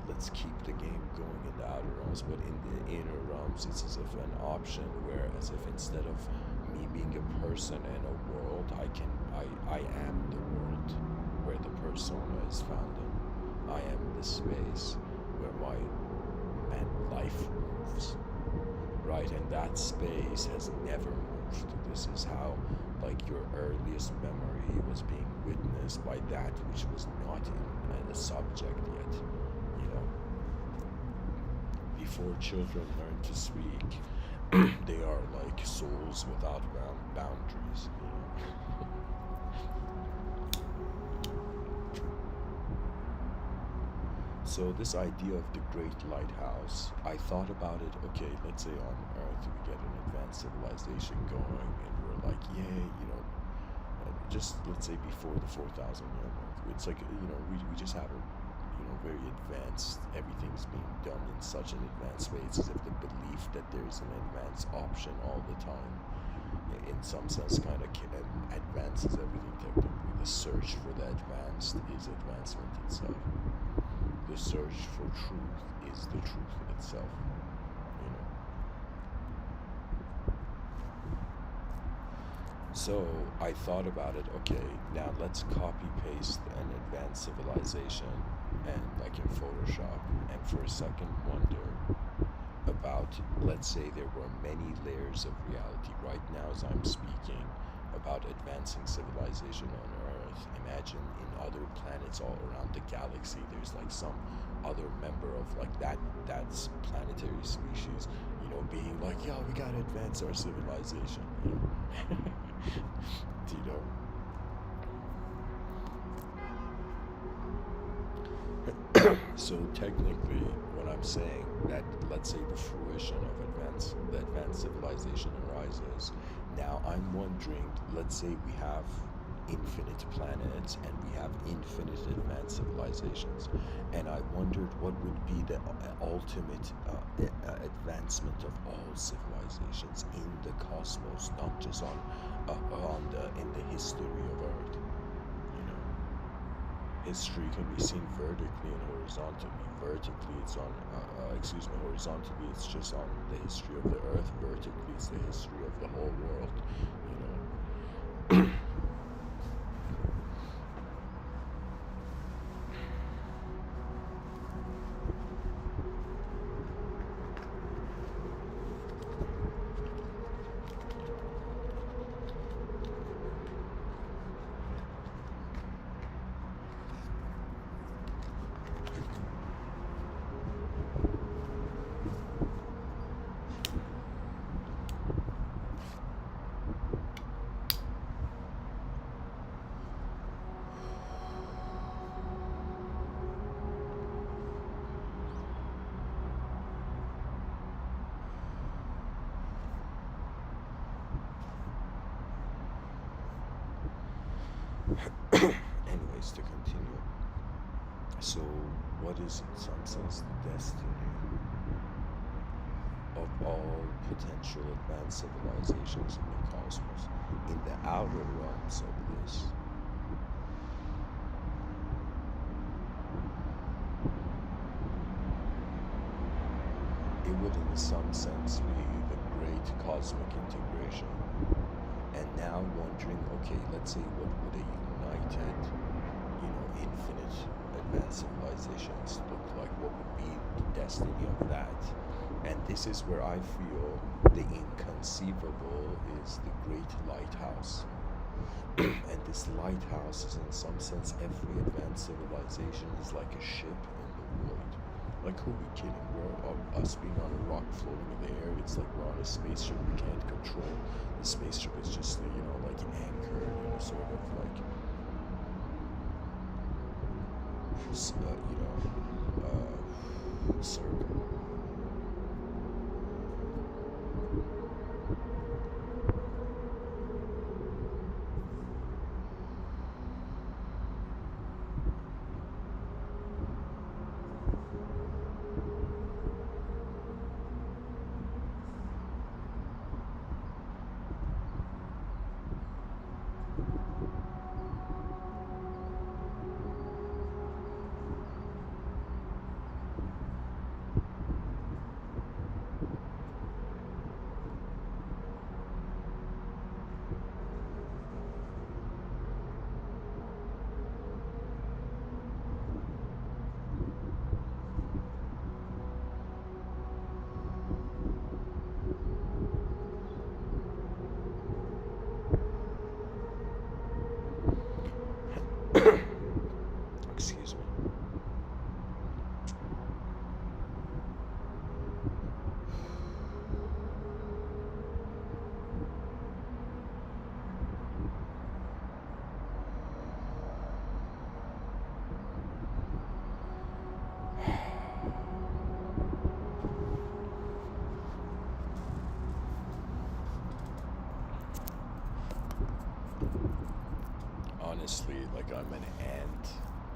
let's keep the game going in the outer realms, but in the inner realms it's as if an option where, as if instead of me being a person and a world, I am the world where the persona is found in. I am the space where my life moves, right? And that space has never moved. This is how, your earliest memory was being witnessed by that which was not in a subject yet. Before children learn to speak, they are like souls without boundaries. So this idea of the great lighthouse, I thought about it, okay, let's say on Earth we get an advanced civilization going and we're like, yay, just let's say before the 4,000 year mark, it's like, we just have a, very advanced, everything's being done in such an advanced way. It's as if the belief that there's an advanced option all the time, in some sense, kind of advances everything technically. The search for the advanced is advancement itself. The search for truth is the truth itself, So I thought about it, okay, now let's copy paste an advanced civilization and like in Photoshop, and for a second wonder about, let's say there were many layers of reality right now as I'm speaking about advancing civilization on Earth. Imagine in other planets all around the galaxy, there's like some other member of like that's planetary species, being like, yo, we gotta advance our civilization, you know. So technically, what I'm saying that, let's say the fruition of the advanced civilization arises. Now I'm wondering, let's say we have infinite planets and we have infinite advanced civilizations, and I wondered what would be the ultimate advancement of all civilizations in the cosmos, not just on the in the history of Earth. You know, history can be seen vertically and horizontally. Vertically, it's on, horizontally, it's just on the history of the Earth. Vertically, it's the history of the whole world. You know. Anyways, to continue. So, what is in some sense the destiny of all potential advanced civilizations in the cosmos, in the outer realms of this? It would, in some sense, be the great cosmic integration. And now wondering, okay, let's say what would a united, infinite advanced civilizations look like? What would be the destiny of that? And this is where I feel the inconceivable is the great lighthouse. And this lighthouse is, in some sense, every advanced civilization is like a ship in the void. Like, who are we kidding? We're us being on a rock floating in the air. It's like we're on a spaceship we can't control. The spaceship is just, like anchored in a sort of like, circle. Excuse me. Honestly, like I'm an ant,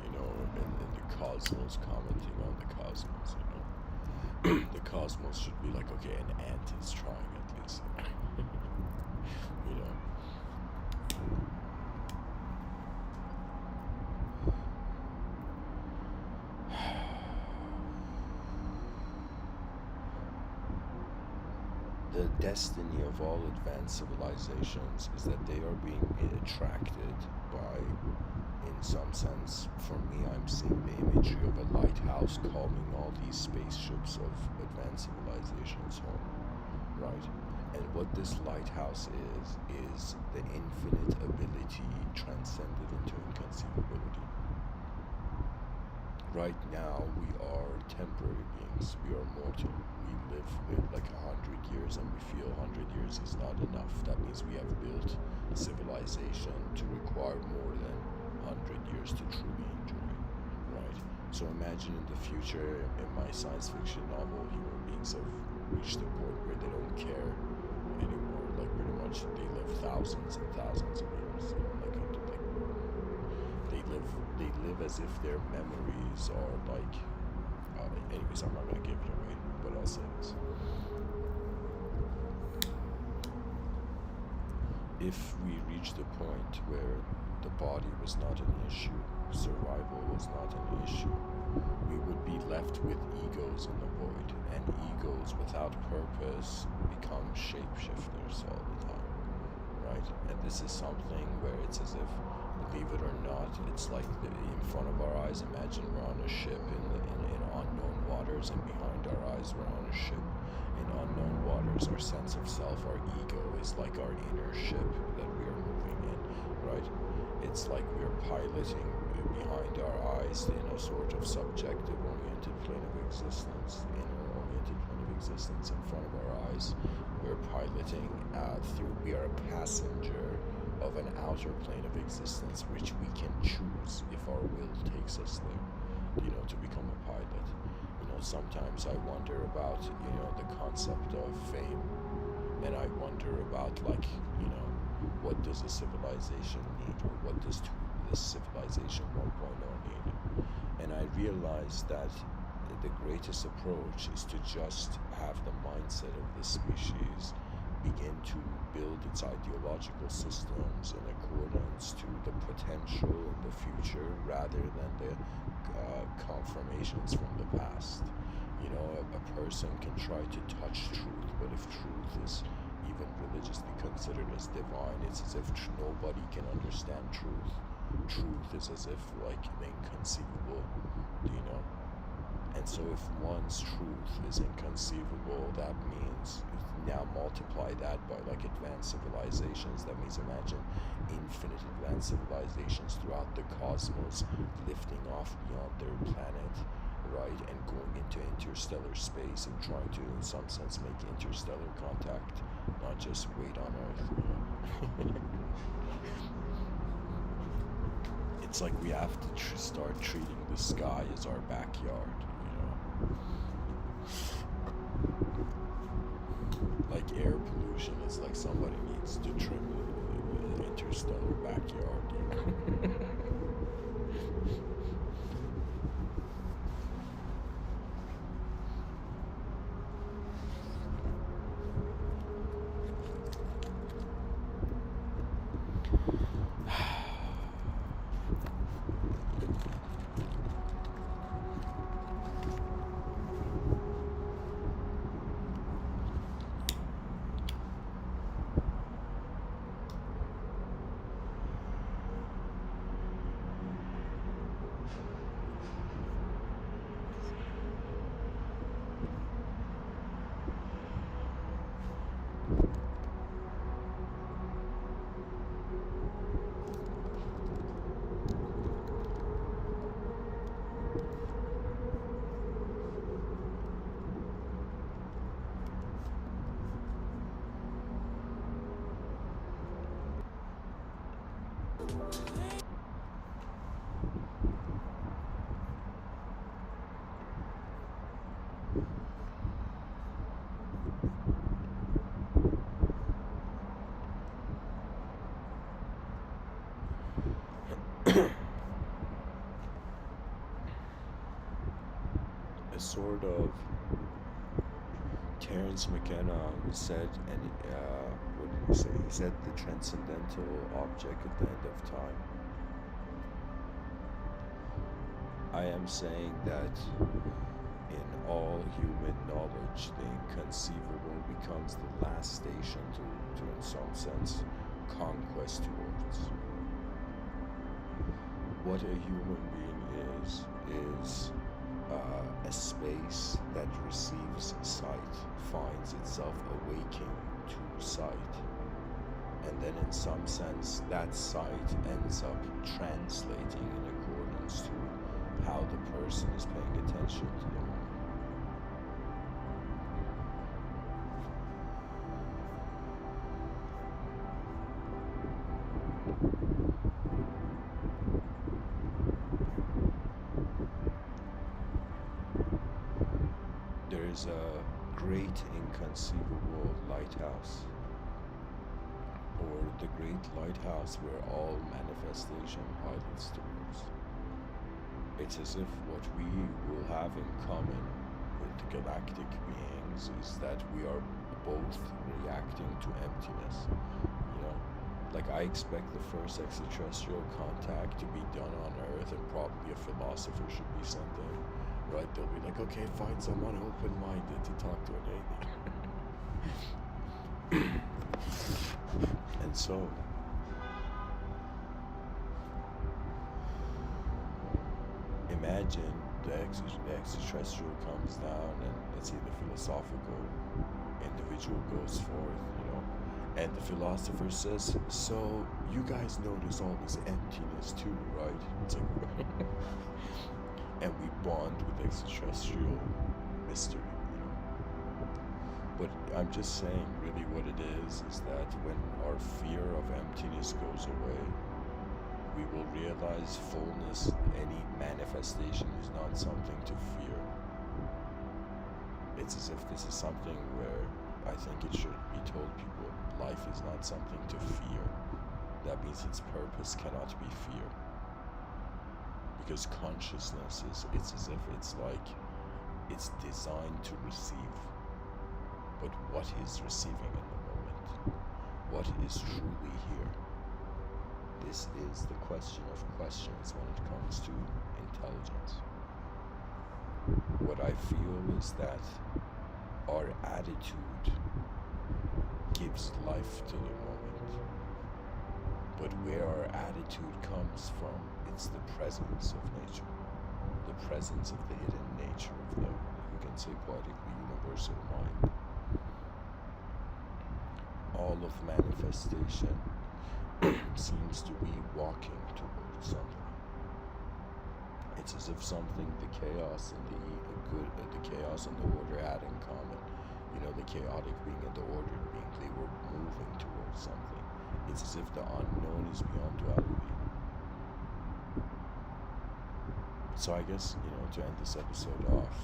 in the cosmos, commenting on the cosmos, The cosmos should be like, okay, an ant is trying at least. you know. The destiny of all advanced civilizations is that they are being attracted by, in some sense, for me, I'm seeing the imagery of a lighthouse calling all these spaceships of advanced civilizations home, right? And what this lighthouse is the infinite ability transcended into inconceivability. Right now, we are temporary beings. We are mortal. We live like 100 years, and we feel 100 years is not enough. That means we have built civilization to require more than 100 years to truly enjoy, right? So imagine in the future, in my science fiction novel, human beings have reached a point where they don't care anymore. Like pretty much, they live thousands and thousands of years. They live as if their memories are like. Anyways, I'm not gonna give it away, but I'll say this: if we reach the point where the body was not an issue, survival was not an issue, we would be left with egos in the void, and egos without purpose become shapeshifters all the time, right? And this is something where it's as if, believe it or not, it's like in front of our eyes. Imagine we're on a ship in unknown waters, and behind our eyes we're on a ship in unknown waters. Our sense of self, our ego, is like our inner ship that we are moving in, right? It's like we're piloting behind our eyes in a sort of subjective oriented plane of existence, the inner oriented plane of existence. In front of our eyes, we're piloting through. We are a passenger of an outer plane of existence, which we can choose if our will takes us there, to become a pilot. Sometimes I wonder about, the concept of fame, and I wonder about, what does a civilization need, or what does this civilization 1.0 need? And I realized that the greatest approach is to just have the mindset of the species begin to build its ideological systems in accordance to the potential in the future rather than the confirmations from the past. A person can try to touch truth, but if truth is even religiously considered as divine, it's as if nobody can understand truth. Truth is as if like inconceivable, And so if one's truth is inconceivable, that means now multiply that by advanced civilizations. That means imagine infinite advanced civilizations throughout the cosmos lifting off beyond their planet, right, and going into interstellar space and trying to, in some sense, make interstellar contact, not just wait on Earth. It's like we have to start treating the sky as our backyard. Like air pollution is like somebody needs to trim the interstellar backyard. A sort of Terence McKenna said, and what did he say? He said the transcendental object at the end of time. I am saying that in all human knowledge, the inconceivable becomes the last station to in some sense, conquest towards. What a human being is a space that receives sight, finds itself awaking to sight, and then in some sense that sight ends up translating in accordance to how the person is paying attention to the moment. There is a great inconceivable lighthouse, or the great lighthouse where all manifestation pilots towards. It's as if what we will have in common with the galactic beings is that we are both reacting to emptiness. You know, like I expect the first extraterrestrial contact to be done on Earth, and probably a philosopher should be sent in. Right? They'll be like, okay, find someone open-minded to talk to an alien. And so, imagine the extraterrestrial comes down, and let's say the philosophical individual goes forth, you know, and the philosopher says, so you guys notice all this emptiness too, right? It's like and we bond with extraterrestrial mystery, you know. But I'm just saying, really what it is that when our fear of emptiness goes away, we will realize fullness, any manifestation is not something to fear. It's as if this is something where I think it should be told people, life is not something to fear. That means its purpose cannot be fear. Because consciousness it's as if it's like it's designed to receive. But what is receiving in the moment? What is truly here? This is the question of questions when it comes to intelligence. What I feel is that our attitude gives life to the moment. But where our attitude comes from, it's the presence of nature, the presence of the hidden nature of the, you can say poetically, universal mind. All of manifestation seems to be walking towards something. It's as if something, the chaos and the chaos and the order had in common. You know, the chaotic being and the ordered being, they were moving towards something. It's as if the unknown is beyond duality. So I guess, you know, to end this episode off,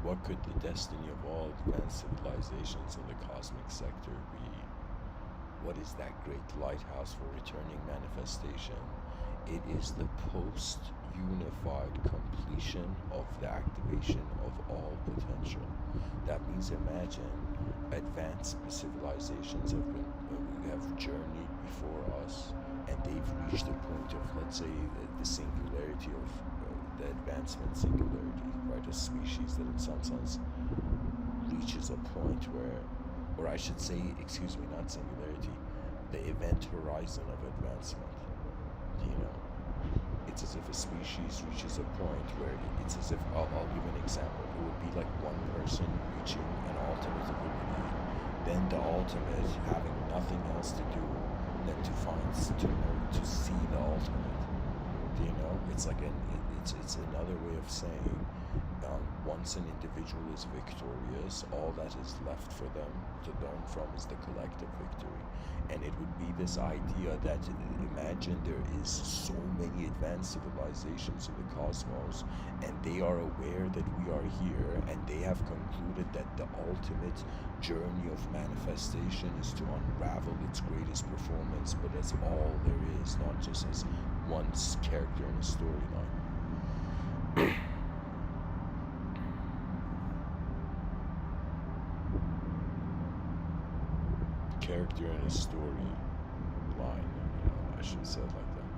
what could the destiny of all advanced civilizations in the cosmic sector be? What is that great lighthouse for returning manifestation? It is the post-unified completion of the activation of all potential. That means, imagine advanced civilizations have journeyed before us, and they've reached a point of, let's say, the singularity of the advancement singularity, right? A species that in some sense reaches a point where, or I should say, excuse me, not singularity, the event horizon of advancement. You know, it's as if a species reaches a point where it's as if, I'll give an example. It would be like one person reaching an ultimate ability, then the ultimate having nothing else to do than to see the ultimate. You know, it's like it's another way of saying, once an individual is victorious, all that is left for them to learn from is the collective victory. And it would be this idea that, imagine there is so many advanced civilizations in the cosmos, and they are aware that we are here, and they have concluded that the ultimate journey of manifestation is to unravel its greatest performance, but as all there is, not just as one character in a storyline. Character in a story line, you know, I should say it like that.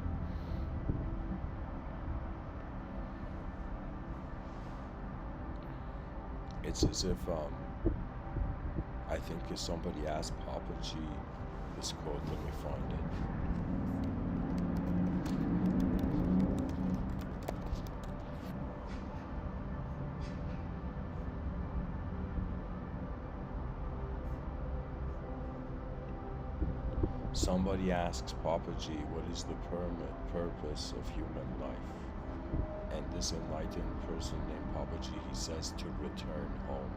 It's as if I think if somebody asked Papa G this quote, let me find it. Somebody asks Papa G what is the purpose of human life, and this enlightened person named Papa G, he says to return home.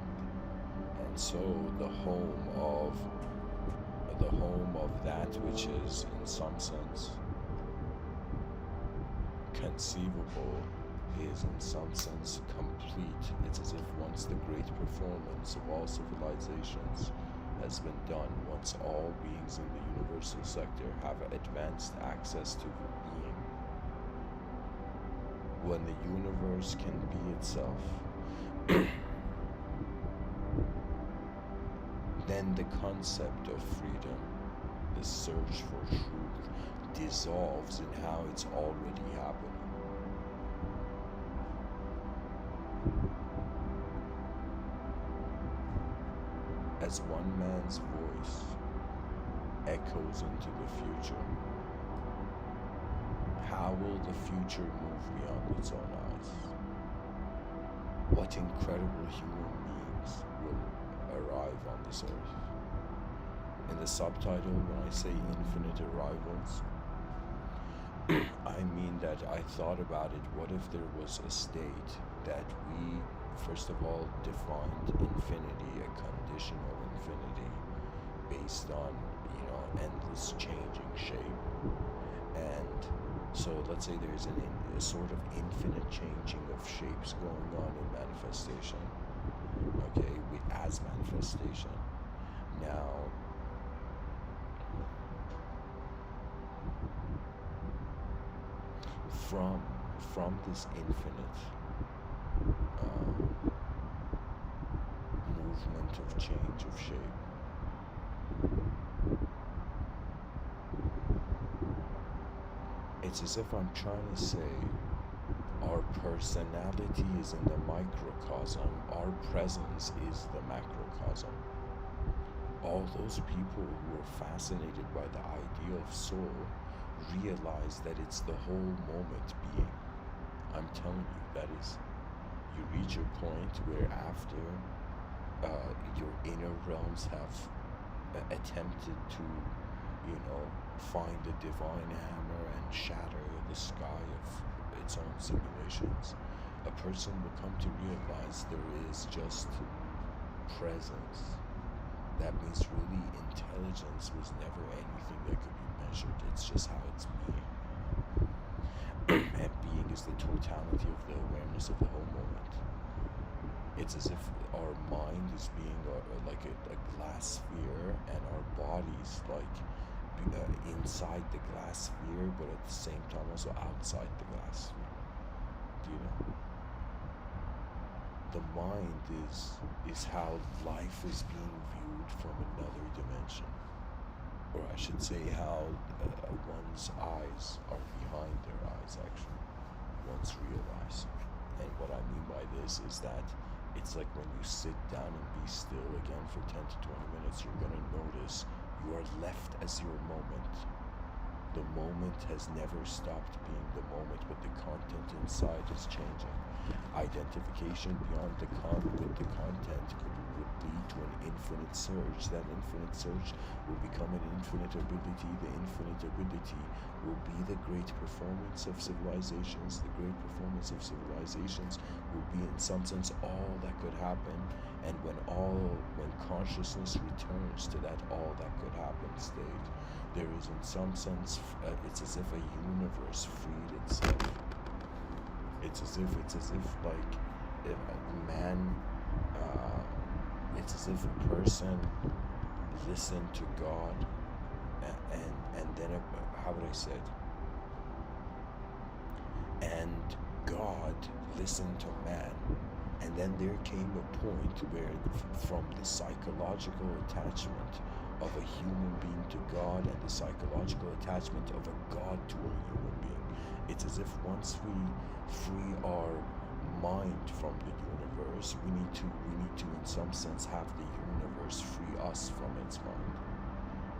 And so the home of that which is in some sense conceivable is in some sense complete. It's as if once the great performance of all civilizations has been done, once all beings in the universal sector have advanced access to being, when the universe can be itself, then the concept of freedom, the search for truth, dissolves in how it's already happening. As one man's voice echoes into the future, how will the future move beyond its own eyes? What incredible human beings will arrive on this earth? In the subtitle, when I say infinite arrivals, I mean that I thought about it. What if there was a state that we, first of all, defined infinity, a condition of infinity, based on, endless changing shape. And so let's say there's a sort of infinite changing of shapes going on in manifestation, okay, as manifestation. Now, from this infinite movement of change of shape, it's as if I'm trying to say our personality is in the microcosm, our presence is the macrocosm. All those people who are fascinated by the idea of soul realize that it's the whole moment being. I'm telling you, that is, you reach a point where after your inner realms have attempted to, find the divine hammer and shatter the sky of its own simulations, a person will come to realize there is just presence. That means really intelligence was never anything that could be measured. It's just how it's being. And being is the totality of the awareness of the whole moment. It's as if our mind is being like a glass sphere, and our bodies like inside the glass sphere, but at the same time also outside the glass sphere. Do you know? The mind is how life is being viewed from another dimension. Or I should say how one's eyes are behind their eyes, actually. One's real eyes. And what I mean by this is that it's like when you sit down and be still again for 10 to 20 minutes, you're going to notice you are left as your moment. The moment has never stopped being the moment, but the content inside is changing. Identification beyond with the content would lead to an infinite surge. That infinite surge will become an infinite ability. The infinite ability will be the great performance of civilizations. The great performance of civilizations will be in some sense all that could happen. And when consciousness returns to that all that could happen state, there is in some sense, it's as if a universe freed itself. It's as if like if a man, it's as if a person listened to God, and then how would I say it? And God listened to man. And then there came a point where from the psychological attachment of a human being to God and the psychological attachment of a God to a human being, it's as if once we free our mind from the universe, universe, we need to in some sense have the universe free us from its mind,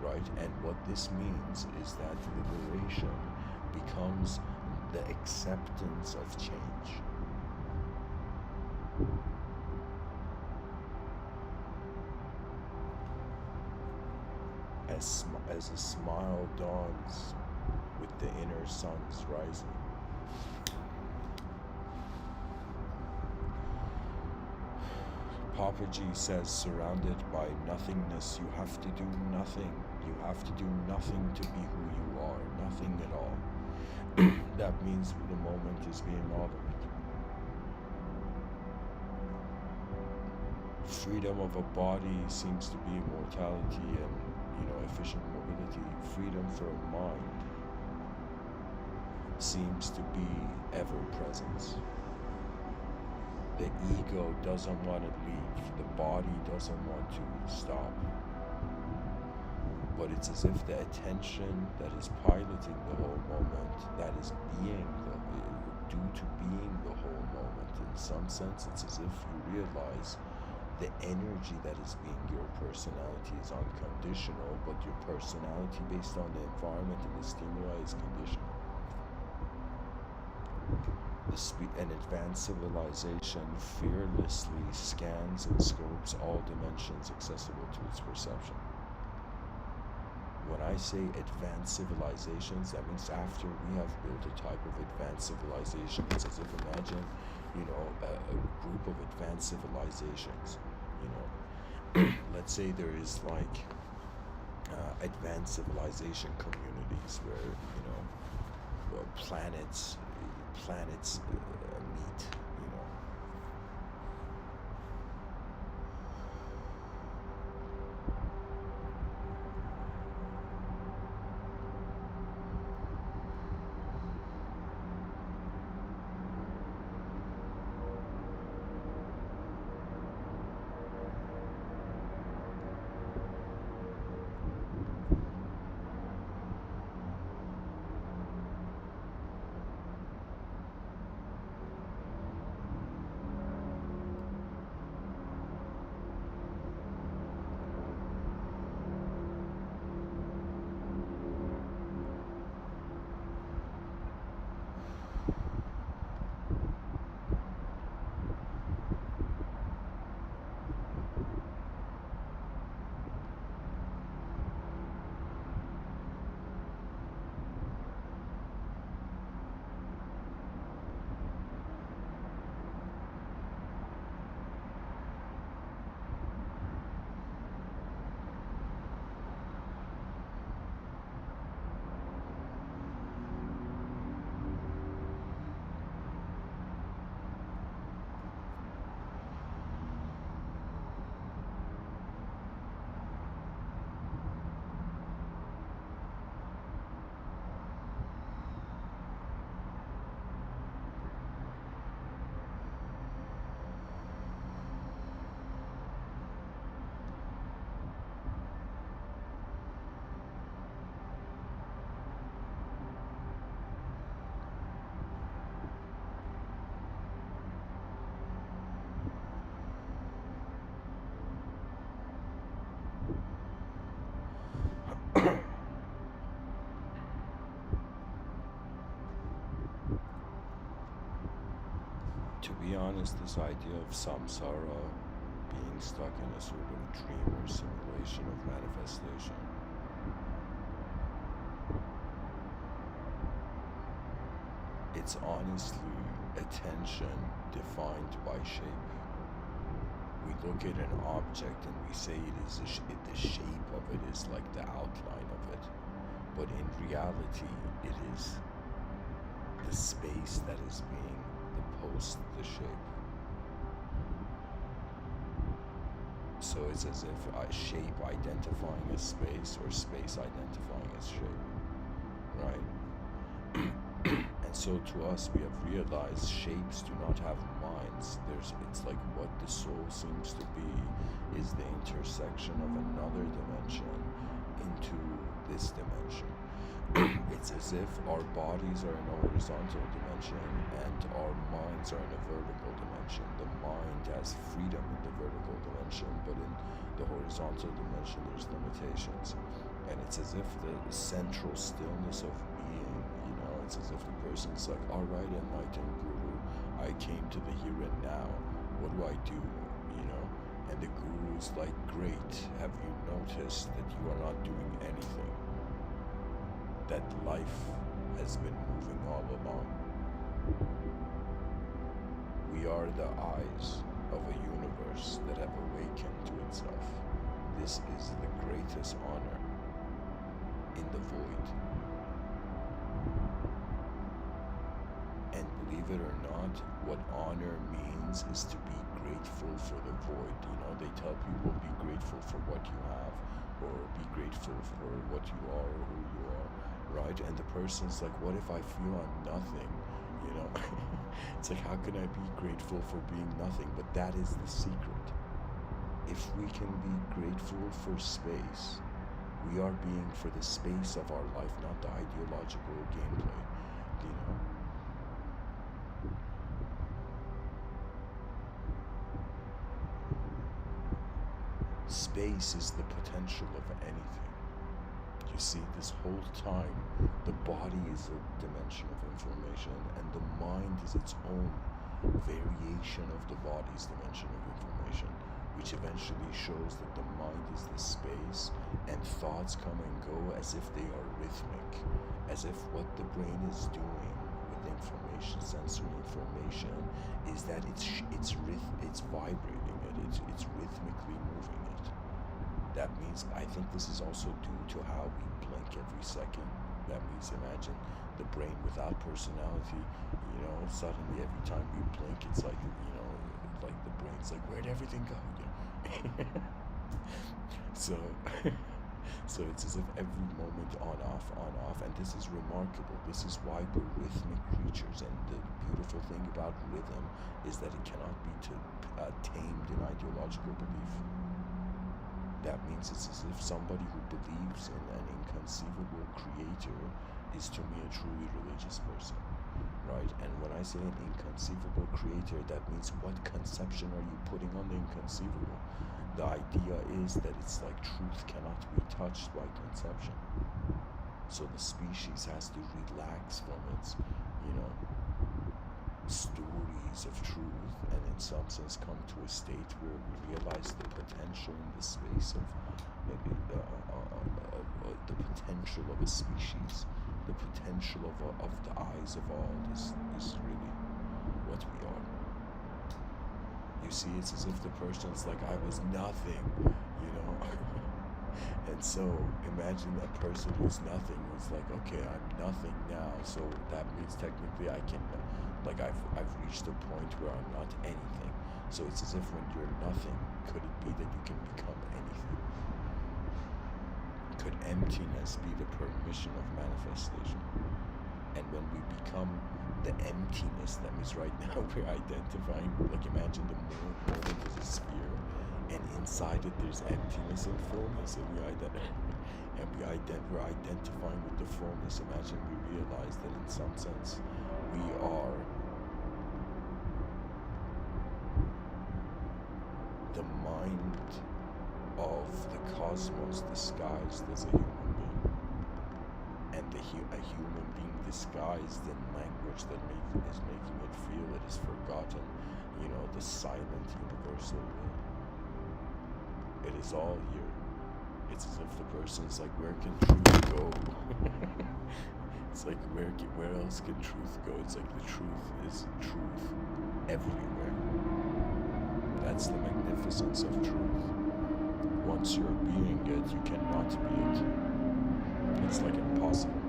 right? And what this means is that liberation becomes the acceptance of change. As a smile dawns with the inner sun's rising. Papa G says, surrounded by nothingness, you have to do nothing. You have to do nothing to be who you are, nothing at all. That means the moment is being honored. Freedom of a body seems to be immortality and, efficient mobility. Freedom for a mind seems to be ever-presence. The ego doesn't want to leave. The body doesn't want to stop. But it's as if the attention that is piloting the whole moment, that is due to being the whole moment. In some sense, it's as if you realize the energy that is being your personality is unconditional, but your personality based on the environment and the stimuli is conditional. An advanced civilization fearlessly scans and scopes all dimensions accessible to its perception. When I say advanced civilizations, that means after we have built a type of advanced civilization, it's as if imagine, a group of advanced civilizations, let's say there is like advanced civilization communities where, planets meet, To be honest, this idea of samsara, being stuck in a sort of dream or simulation of manifestation, it's honestly attention defined by shape. We look at an object and we say the shape of it is like the outline of it, but in reality it is the space that is being post the shape. So it's as if a shape identifying as space or space identifying as shape, right? And so to us, we have realized shapes do not have minds. It's like what the soul seems to be is the intersection of another dimension into this dimension. It's as if our bodies are in a horizontal dimension and our minds are in a vertical dimension. dimension. The mind has freedom in the vertical dimension, but in the horizontal dimension there's limitations. And it's as if the central stillness of being, it's as if the person's like, all right, enlightened guru, I came to the here and now. What do I do? And the guru's like, great, have you noticed that you are not doing anything? That life has been moving all along. We are the eyes of a universe that have awakened to itself. This is the greatest honor in the void. And believe it or not, what honor means is to be grateful for the void. They tell people be grateful for what you have, or be grateful for what you are or who you are, right? And the person's like, what if I feel I'm nothing? It's like, how can I be grateful for being nothing? But that is the secret. If we can be grateful for space, we are being for the space of our life, not the ideological gameplay, Space is the potential of anything. You see, this whole time, the body is a dimension of information, and the mind is its own variation of the body's dimension of information, which eventually shows that the mind is the space, and thoughts come and go as if they are rhythmic, as if what the brain is doing with information, sensory information, is that it's vibrating it, it's rhythmically moving it. That means, I think this is also due to how we blink every second. That means, imagine the brain without personality, suddenly every time we blink, it's like, like the brain's like, where'd everything go? So it's as if every moment on off, and this is remarkable. This is why we're rhythmic creatures, and the beautiful thing about rhythm is that it cannot be tamed in ideological belief. That means it's as if somebody who believes in an inconceivable creator is to me a truly religious person, right? And when I say an inconceivable creator, that means what conception are you putting on the inconceivable? The idea is that it's like truth cannot be touched by conception. So the species has to relax from its, stories of truth, and in some sense come to a state where we realize the potential in the space of the potential of a species, the potential of the eyes of all is really what we are. You see, it's as if the person's like, I was nothing, And so imagine a person who's nothing who's like, okay, I'm nothing now, so that means technically I can, I've reached a point where I'm not anything. So it's as if when you're nothing, could it be that you can become anything? Could emptiness be the permission of manifestation? And when we become the emptiness, that means right now we're identifying, imagine the moment is a sphere, and inside it there's emptiness and fullness, and we're identifying with the fullness. Imagine we realize that in some sense we are the mind of the cosmos disguised as a human being, and a human being disguised in language that is making it feel it is forgotten, the silent universal will. It is all here. It's as if the person's like, where can truth go? It's like, where else can truth go? It's like the truth is truth everywhere. That's the magnificence of truth. Once you're being it, you cannot be it. It's like impossible.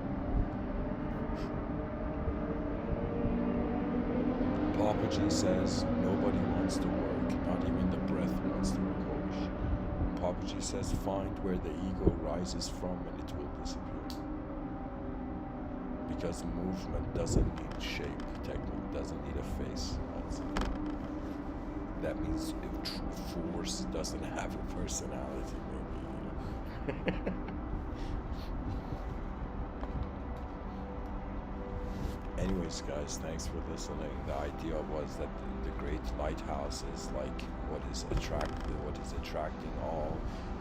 Papaji says nobody wants to work, not even the breath wants to work. Papaji says find where the ego rises from and it will disappear. Because movement doesn't need shape, technique doesn't need a face. That means force doesn't have a personality, maybe, Anyways, guys, thanks for listening. The idea was that the Great Lighthouse is like what is attracting all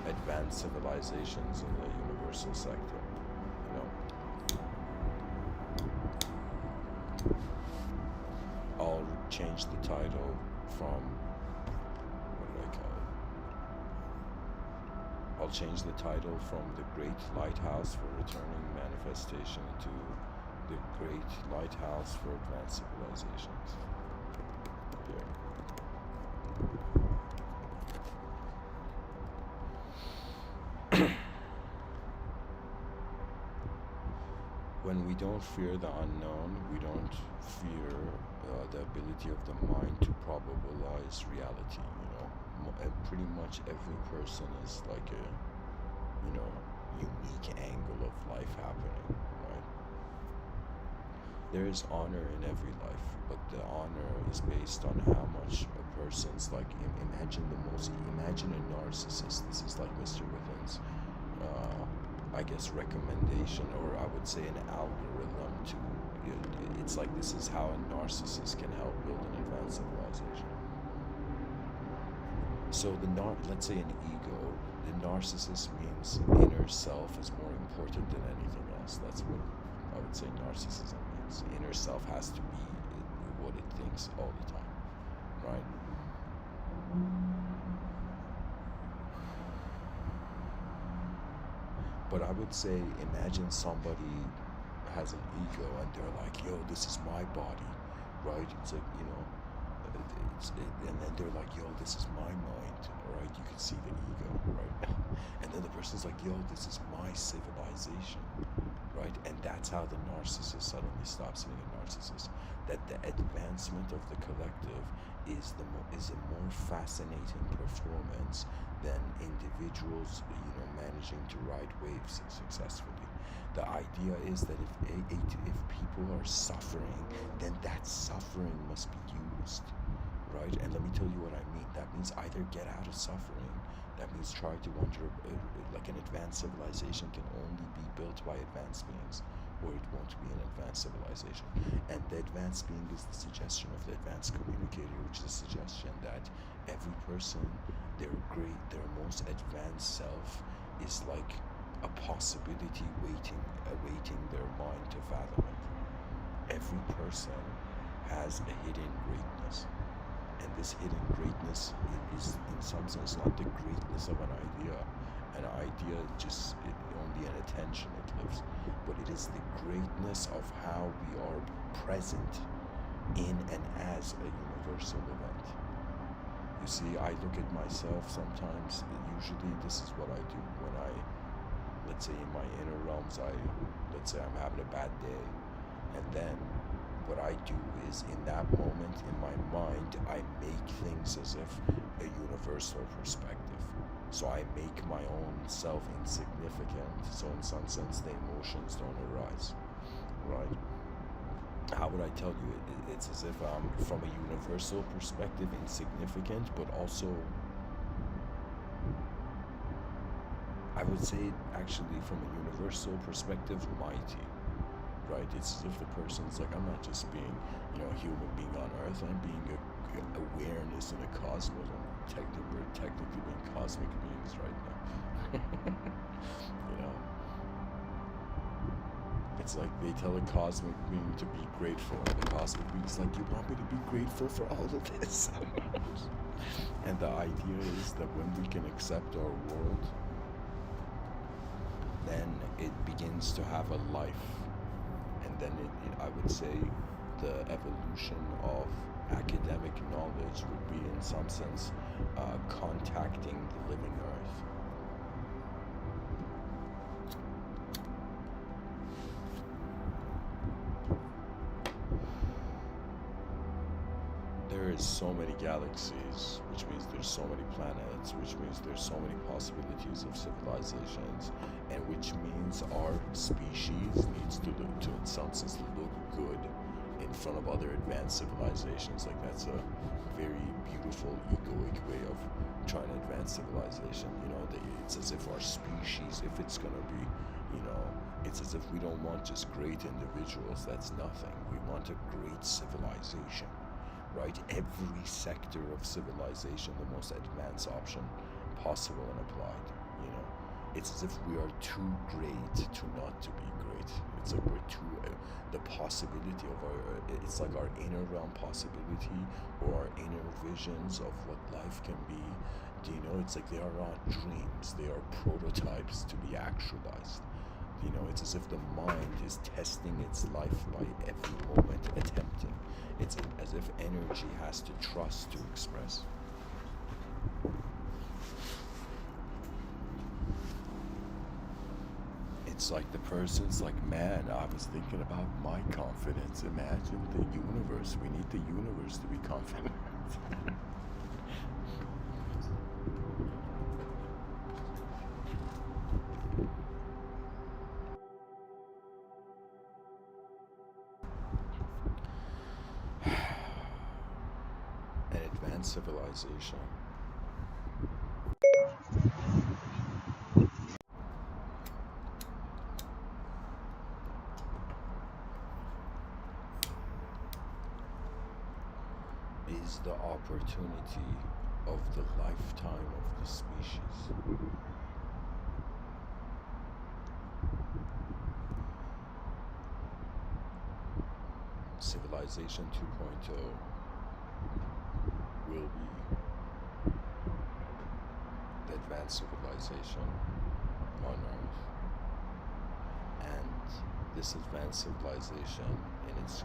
advanced civilizations in the universal sector. You know, I'll change the title from what did I call it? I'll change the title from The Great Lighthouse for Returning Manifestation to The Great Lighthouse for Advanced Civilizations. Here. When we don't fear the unknown, we don't fear the ability of the mind to probabilize reality. Pretty much every person is like a, unique angle of life happening, right? There is honor in every life, but the honor is based on how much a person's like. Imagine a narcissist. This is like Mr.Within's, I guess, recommendation, or I would say an algorithm to. It's like this is how a narcissist can help build an advanced civilization. So let's say an ego, the narcissist means inner self is more important than anything else. That's what I would say narcissism means. Inner self has to be what it thinks all the time, right? But I would say, imagine somebody has an ego and they're like, yo, this is my body, right? It's like, and then they're like, yo, this is my mind, right? You can see the ego, right? And then the person's like, yo, this is my civilization, right? And that's how the narcissist suddenly stops being a narcissist. That the advancement of the collective is a more fascinating performance than individuals, managing to ride waves successfully. The idea is that if people are suffering, then that suffering must be used. Right? And let me tell you what I mean. That means either get out of suffering. That means try to wonder, like an advanced civilization can only be built by advanced beings, or it won't be an advanced civilization. And the advanced being is the suggestion of the advanced communicator, which is a suggestion that every person, their most advanced self is like a possibility awaiting their mind to fathom it. Every person has a hidden greatness. And this hidden greatness is, in some sense, not the greatness of an idea. An idea just only an attention it lives, but it is the greatness of how we are present in and as a universal event. You see, I look at myself sometimes. Usually, this is what I do when let's say in my inner realms, let's say I'm having a bad day, and then what I do is, in that moment in my mind, I make things as if a universal perspective. So I make my own self insignificant, so in some sense the emotions don't arise, right? How would I tell you? It's as if I'm, from a universal perspective, insignificant, but also, I would say, actually, from a universal perspective, mighty. Right? It's as if the person's like, I'm not just being, a human being on Earth. I'm being a awareness in a cosmos. We're technically being cosmic beings right now. It's like they tell a cosmic being to be grateful, and the cosmic being's like, you want me to be grateful for all of this? And the idea is that when we can accept our world, then it begins to have a life. And then I would say the evolution of academic knowledge would be, in some sense, contacting the living earth. There is so many galaxies, which means there's so many planets, which means there's so many possibilities of civilizations, and which means our species needs to in some sense, look good in front of other advanced civilizations. Like, that's a very beautiful egoic way of trying to advance civilization. It's as if our species, if it's gonna be, You know, it's as if we don't want just great individuals, that's nothing. We want a great civilization, right? Every sector of civilization, the most advanced option possible and applied, you know. It's as if we are too great to not to be great. It's like we're too, the possibility of it's like our inner realm possibility or our inner visions of what life can be. Do you know, it's like they are not dreams, they are prototypes to be actualized. You know, it's as if the mind is testing its life by every moment, attempting. It's as if energy has to trust to express. It's like the person's like, man, I was thinking about my confidence. Imagine the universe. We need the universe to be confident. An advanced civilization is the opportunity of the lifetime of the species. Civilization 2.0 will be the advanced civilization on Earth. And this advanced civilization, in its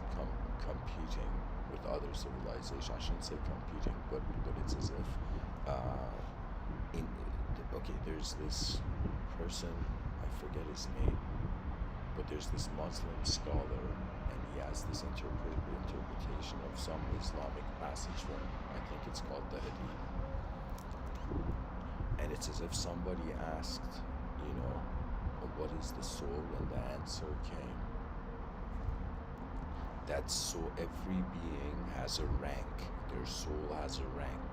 competing with other civilizations, I shouldn't say competing, but it's as if, okay, there's this person, I forget his name, but there's this Muslim scholar, and he has this interpretation of some Islamic passage from, I think it's called the Hadith. And it's as if somebody asked, you know, what is the soul, and the answer came. That soul, every being has a rank. Their soul has a rank.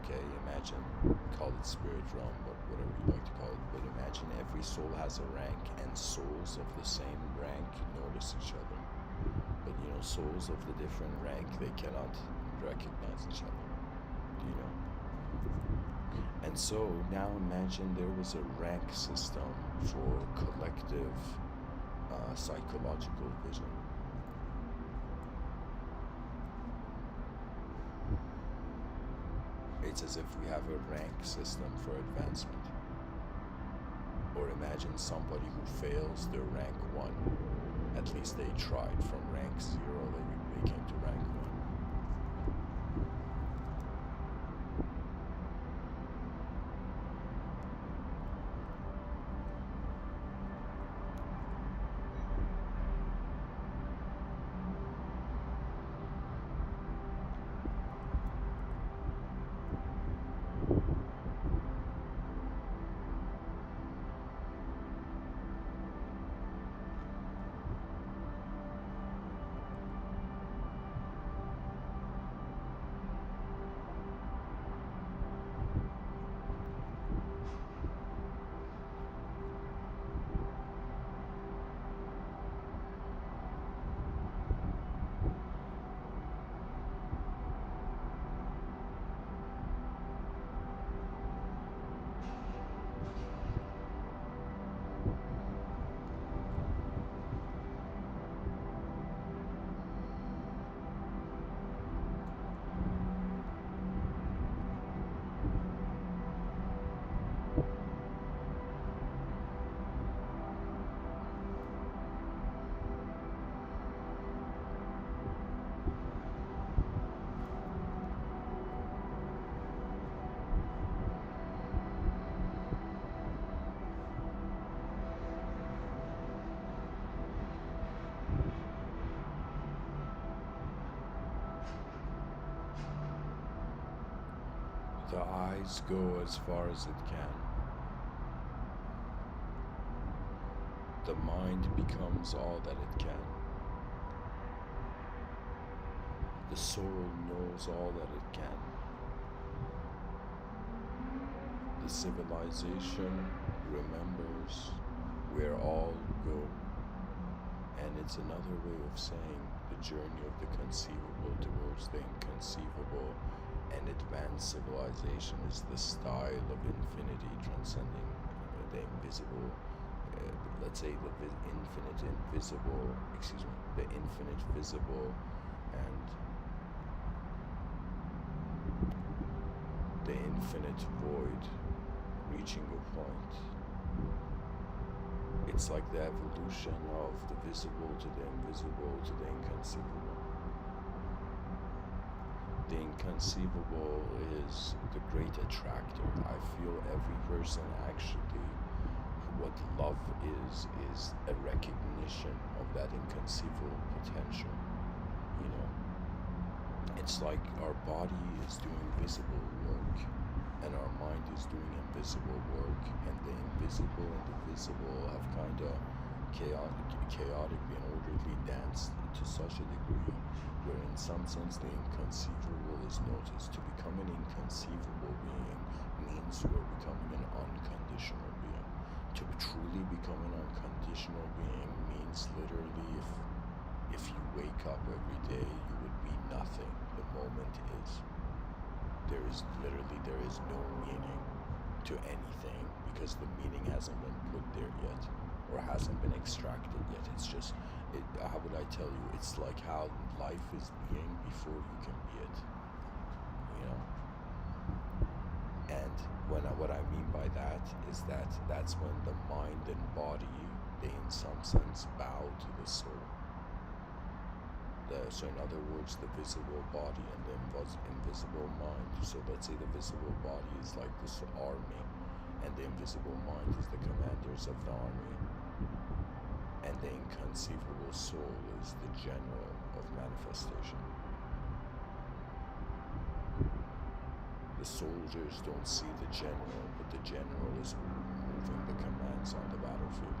Okay, imagine, call it spirit realm, but whatever you like to call it. But imagine every soul has a rank, and souls of the same rank notice each other. But you know, souls of the different rank, they cannot recognize each other. You know. And so now imagine there was a rank system for collective psychological vision. It's as if we have a rank system for advancement. Or imagine somebody who fails their rank 1. At least they tried. From rank 0, they came to rank 1. The eyes go as far as it can. The mind becomes all that it can. The soul knows all that it can. The civilization remembers where all go. And it's another way of saying the journey of the conceivable towards the inconceivable, and advanced civilization is the style of infinity transcending the invisible, let's say the infinite invisible, the infinite visible, and the infinite void reaching a point. It's like the evolution of the visible to the invisible to the inconceivable. The inconceivable is the great attractor. I feel every person actually, what love is a recognition of that inconceivable potential. You know, it's like our body is doing visible work and our mind is doing invisible work, and the invisible and the visible have kind of chaotically and orderly danced to such a degree where in some sense the inconceivable is noticed. To become an inconceivable being means you are becoming an unconditional being. To truly become an unconditional being means literally if you wake up every day, you would be nothing. The moment is. There is no meaning to anything because the meaning hasn't been put there yet or hasn't been extracted yet. It's just, how would I tell you? It's like how life is being before you can be it. You know? And what I mean by that is that's when the mind and body, they in some sense bow to the soul. So in other words, the visible body and the invisible mind. So let's say the visible body is like this army, and the invisible mind is the commanders of the army, and the inconceivable soul is the general of manifestation. The soldiers don't see the general, but the general is moving the commands on the battlefield.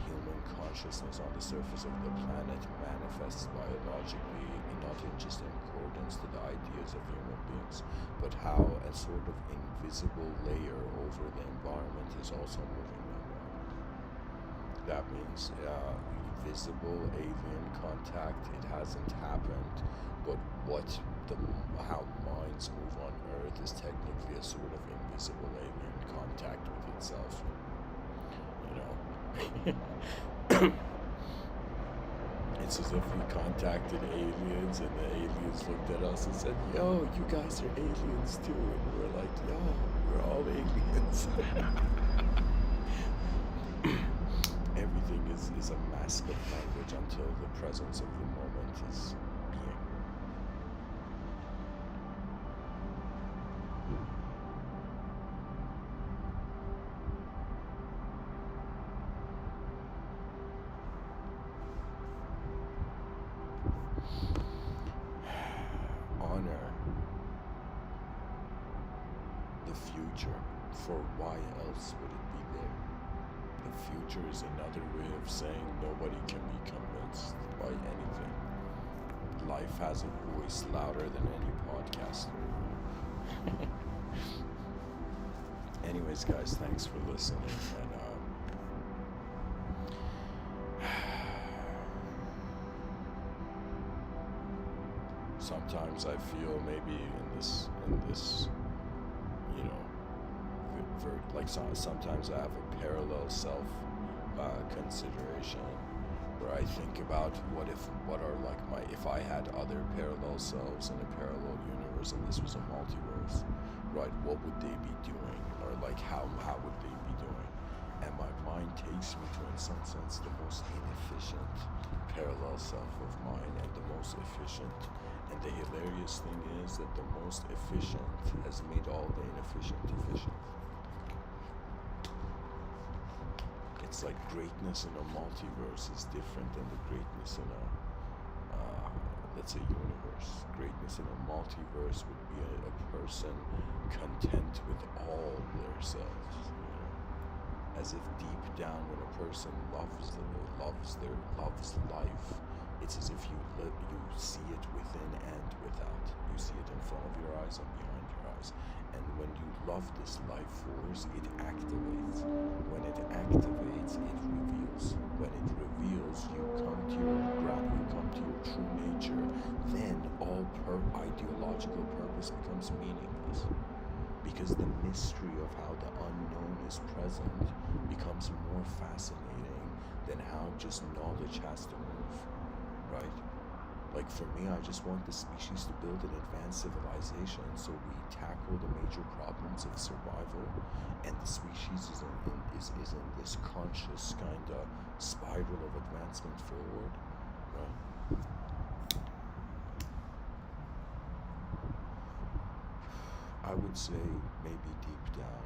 Human consciousness on the surface of the planet manifests biologically, not in just in accordance to the ideas of human beings, but how a sort of invisible layer over the environment is also moving the environment. That means visible alien contact, it hasn't happened, but how minds move on Earth is technically a sort of invisible alien contact with itself. You know? It's as if we contacted aliens and the aliens looked at us and said, yo, you guys are aliens too. And we're like, yo, we're all aliens. Everything is a mask of language until the presence of the moment is being. Honor the future, for why else would it be there? The future is another way of saying nobody can be convinced by anything. Life has a voice louder than any podcaster. Anyways, guys, thanks for listening, and sometimes I feel maybe in this, you know, like sometimes I have a parallel self consideration where I think about if I had other parallel selves in a parallel universe and this was a multiverse, right? What would they be doing, or like how would they be doing? And my mind takes me to, in some sense, the most inefficient parallel self of mine and the most efficient. And the hilarious thing is that the most efficient has made all the inefficient efficient. It's like greatness in a multiverse is different than the greatness in a, let's say, universe. Greatness in a multiverse would be a person content with all their selves, you know? As if deep down when a person loves life, it's as if you see it within and without. You see it in front of your eyes and behind your eyes. And when you love this life force, it activates. When it activates, it reveals. When it reveals, you come to your you come to your true nature. Then all ideological purpose becomes meaningless, because the mystery of how the unknown is present becomes more fascinating than how just knowledge has to move, right? Like for me, I just want the species to build an advanced civilization so we tackle the major problems of survival, and the species is in this conscious kind of spiral of advancement forward, right? I would say maybe deep down,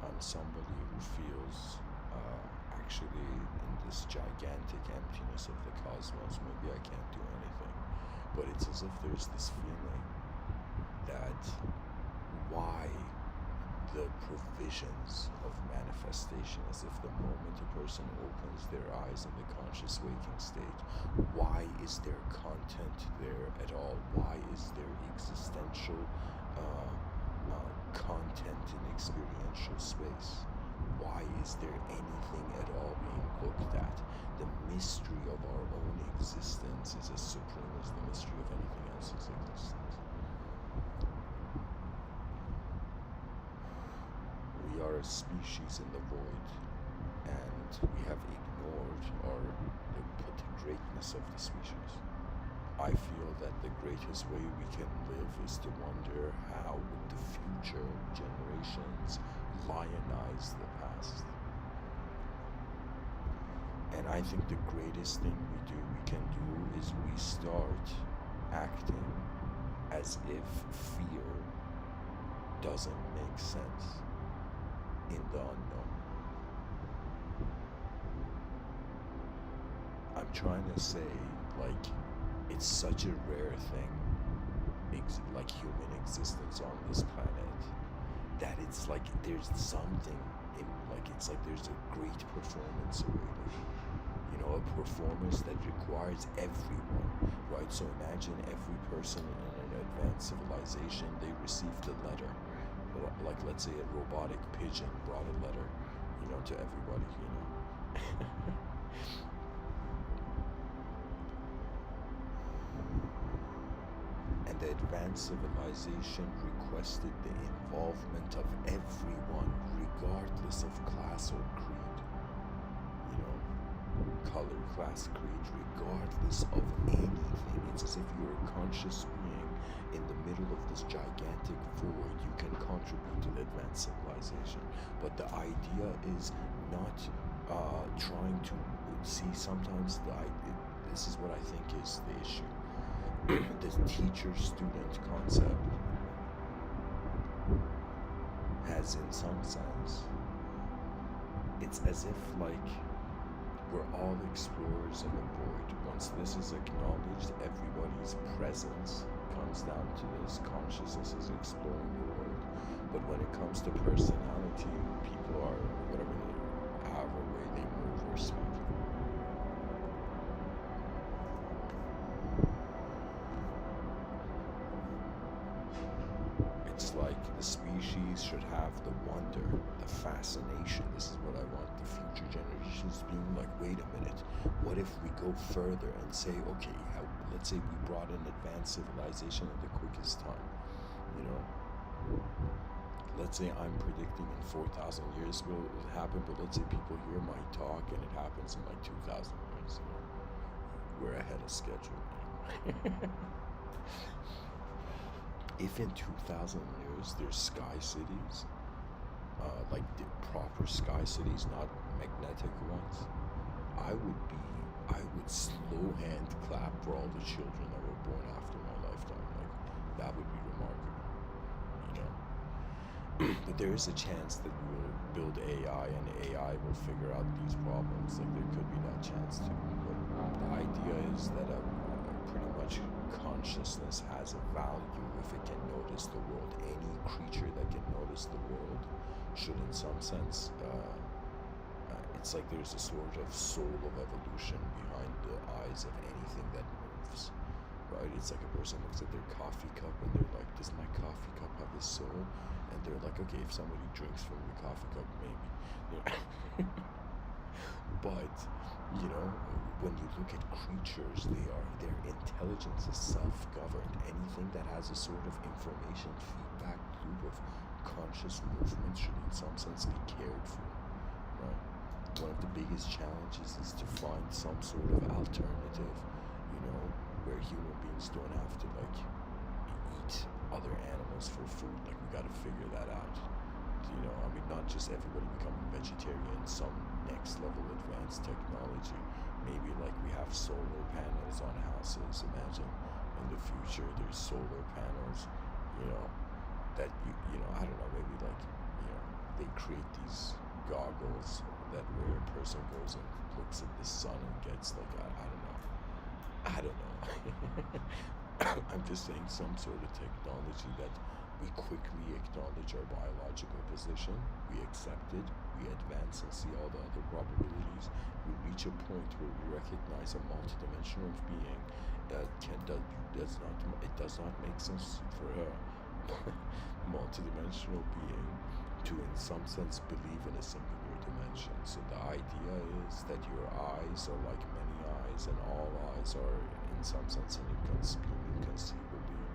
I'm somebody who feels actually in this gigantic emptiness of the cosmos, maybe I can't do anything. But it's as if there's this feeling that why the provisions of manifestation, as if the moment a person opens their eyes in the conscious waking state, why is there content there at all? Why is there existential content in experiential space? Why is there anything at all being looked at? The mystery of our own existence is as supreme as the mystery of anything else's existence. We are a species in the void, and we have ignored the greatness of the species. I feel that the greatest way we can live is to wonder how would the future generations lionize the past. And I think the greatest thing we can do is we start acting as if fear doesn't make sense in the unknown. I'm trying to say, like, it's such a rare thing, like human existence on this planet, that it's like there's something it's like there's a great performance awaiting. You know, a performance that requires everyone, right? So imagine every person in an advanced civilization, they received a letter. Like, let's say a robotic pigeon brought a letter, you know, to everybody, you know. And the advanced civilization requested the involvement of everyone, regardless of class or creed. You know, color, class, creed, regardless of anything. It's as if you're a conscious being in the middle of this gigantic void. You can contribute to the advanced civilization. But the idea is not trying to see, sometimes this is what I think is the issue. The teacher-student concept has, in some sense, it's as if like we're all explorers of a void. Once this is acknowledged, everybody's presence comes down to this. Consciousness is exploring the world. But when it comes to personality, people are however way they move or speak. It's like the species should have the wonder, the fascination. This is what I want the future generations being like, wait a minute, what if we go further and say, okay, let's say we brought in advanced civilization at the quickest time, you know? Let's say I'm predicting in 4,000 years will happen, but let's say people hear my talk and it happens in like 2,000 years, you know? We're ahead of schedule, you know? If in 2,000 years there's sky cities, like the proper sky cities, not magnetic ones, I would slow hand clap for all the children that were born after my lifetime. Like, that would be remarkable, you know? But there is a chance that we will build AI and AI will figure out these problems. Like, there could be that chance too. But the idea is that pretty much consciousness has a value if it can notice the world. Any creature that can notice the world should, in some sense, it's like there's a sort of soul of evolution behind the eyes of anything that moves. right? It's like a person looks at their coffee cup and they're like, does my coffee cup have a soul? And they're like, okay, if somebody drinks from your coffee cup, maybe. You know? But, you know, when you look at creatures, their intelligence is self-governed. Anything that has a sort of information feedback loop of conscious movement should in some sense be cared for, right? One of the biggest challenges is to find some sort of alternative, you know, where human beings don't have to like eat other animals for food. Like we gotta figure that out. You know, I mean, not just everybody becoming vegetarian, some next level advanced technology. Maybe like we have solar panels on houses. Imagine in the future there's solar panels, you know, that you know, I don't know, maybe like, you know, they create these goggles that where a person goes and looks at the sun and gets like, I don't know. I'm just saying some sort of technology that we quickly acknowledge our biological position, we accept it, we advance and see all the other probabilities. We reach a point where we recognize a multidimensional being that does not make sense for a multidimensional being to in some sense believe in a singular dimension. So the idea is that your eyes are like many eyes and all eyes are in some sense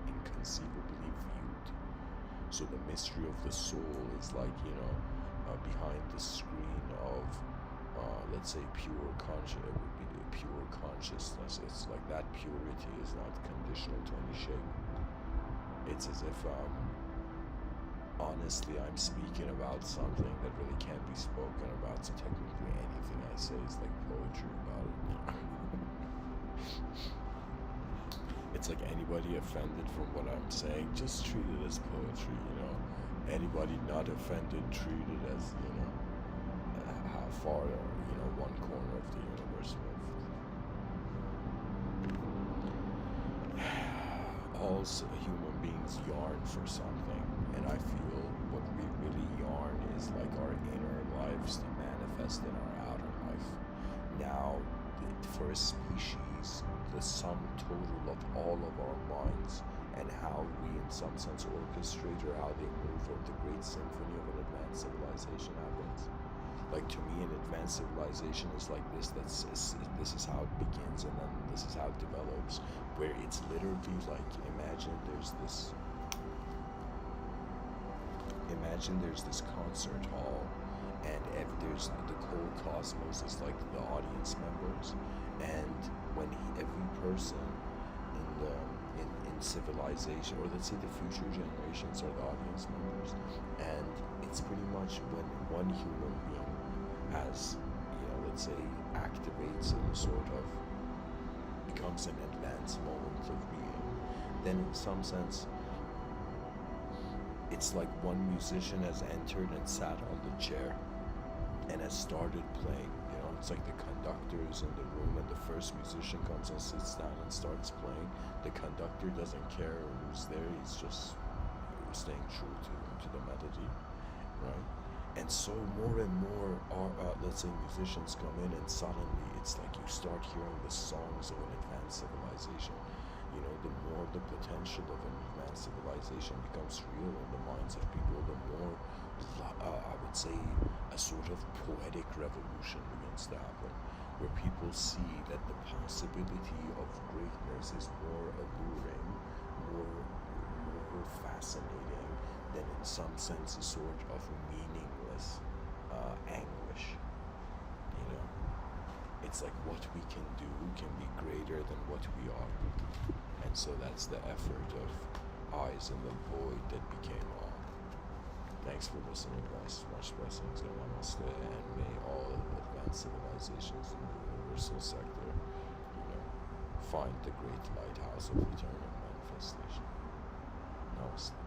inconceivably viewed. So the mystery of the soul is like, you know, behind the screen of, let's say, pure consciousness. It's like that purity is not conditional to any shape. It's as if, honestly, I'm speaking about something that really can't be spoken about. So technically, anything I say is like poetry about it. You know? It's like anybody offended from what I'm saying, just treat it as poetry, you know. Anybody not offended, treat it as, you know, how far, you know, one corner of the universe moved. All human beings yearn for something, and I feel what we really yearn is like our inner lives to manifest in our outer life. Now, for a species, the sum total of all of our minds and how we in some sense orchestrate or how they move, or the great symphony of an advanced civilization happens. Like to me, an advanced civilization is like this. This is how it begins, and then this is how it develops. Where it's literally like, imagine there's this concert hall, and there's the whole cosmos is like the audience members, and when every person in civilization, or let's say the future generations, are the audience members, and it's pretty much when one human being has, you know, let's say activates and sort of becomes an advanced moment of being, then in some sense it's like one musician has entered and sat on the chair and has started playing. You know, it's like the conductor is in the room and the first musician comes and sits down and starts playing. The conductor doesn't care who's there, he's just staying true to the melody, right? And so more and more, let's say, musicians come in, and suddenly it's like you start hearing the songs of an advanced civilization. You know, the more the potential of an advanced civilization becomes real in the minds of people, the more, I would say, a sort of poetic revolution begins to happen, where people see that the possibility of greatness is more alluring, more fascinating than in some sense a sort of meaningless anguish. You know, it's like what we can do can be greater than what we are, and so that's the effort of eyes in the void that became all. Thanks for listening, guys. Much blessings and namaste, and may all advanced civilizations in the universal sector, you know, find the great lighthouse of eternal manifestation. Namaste.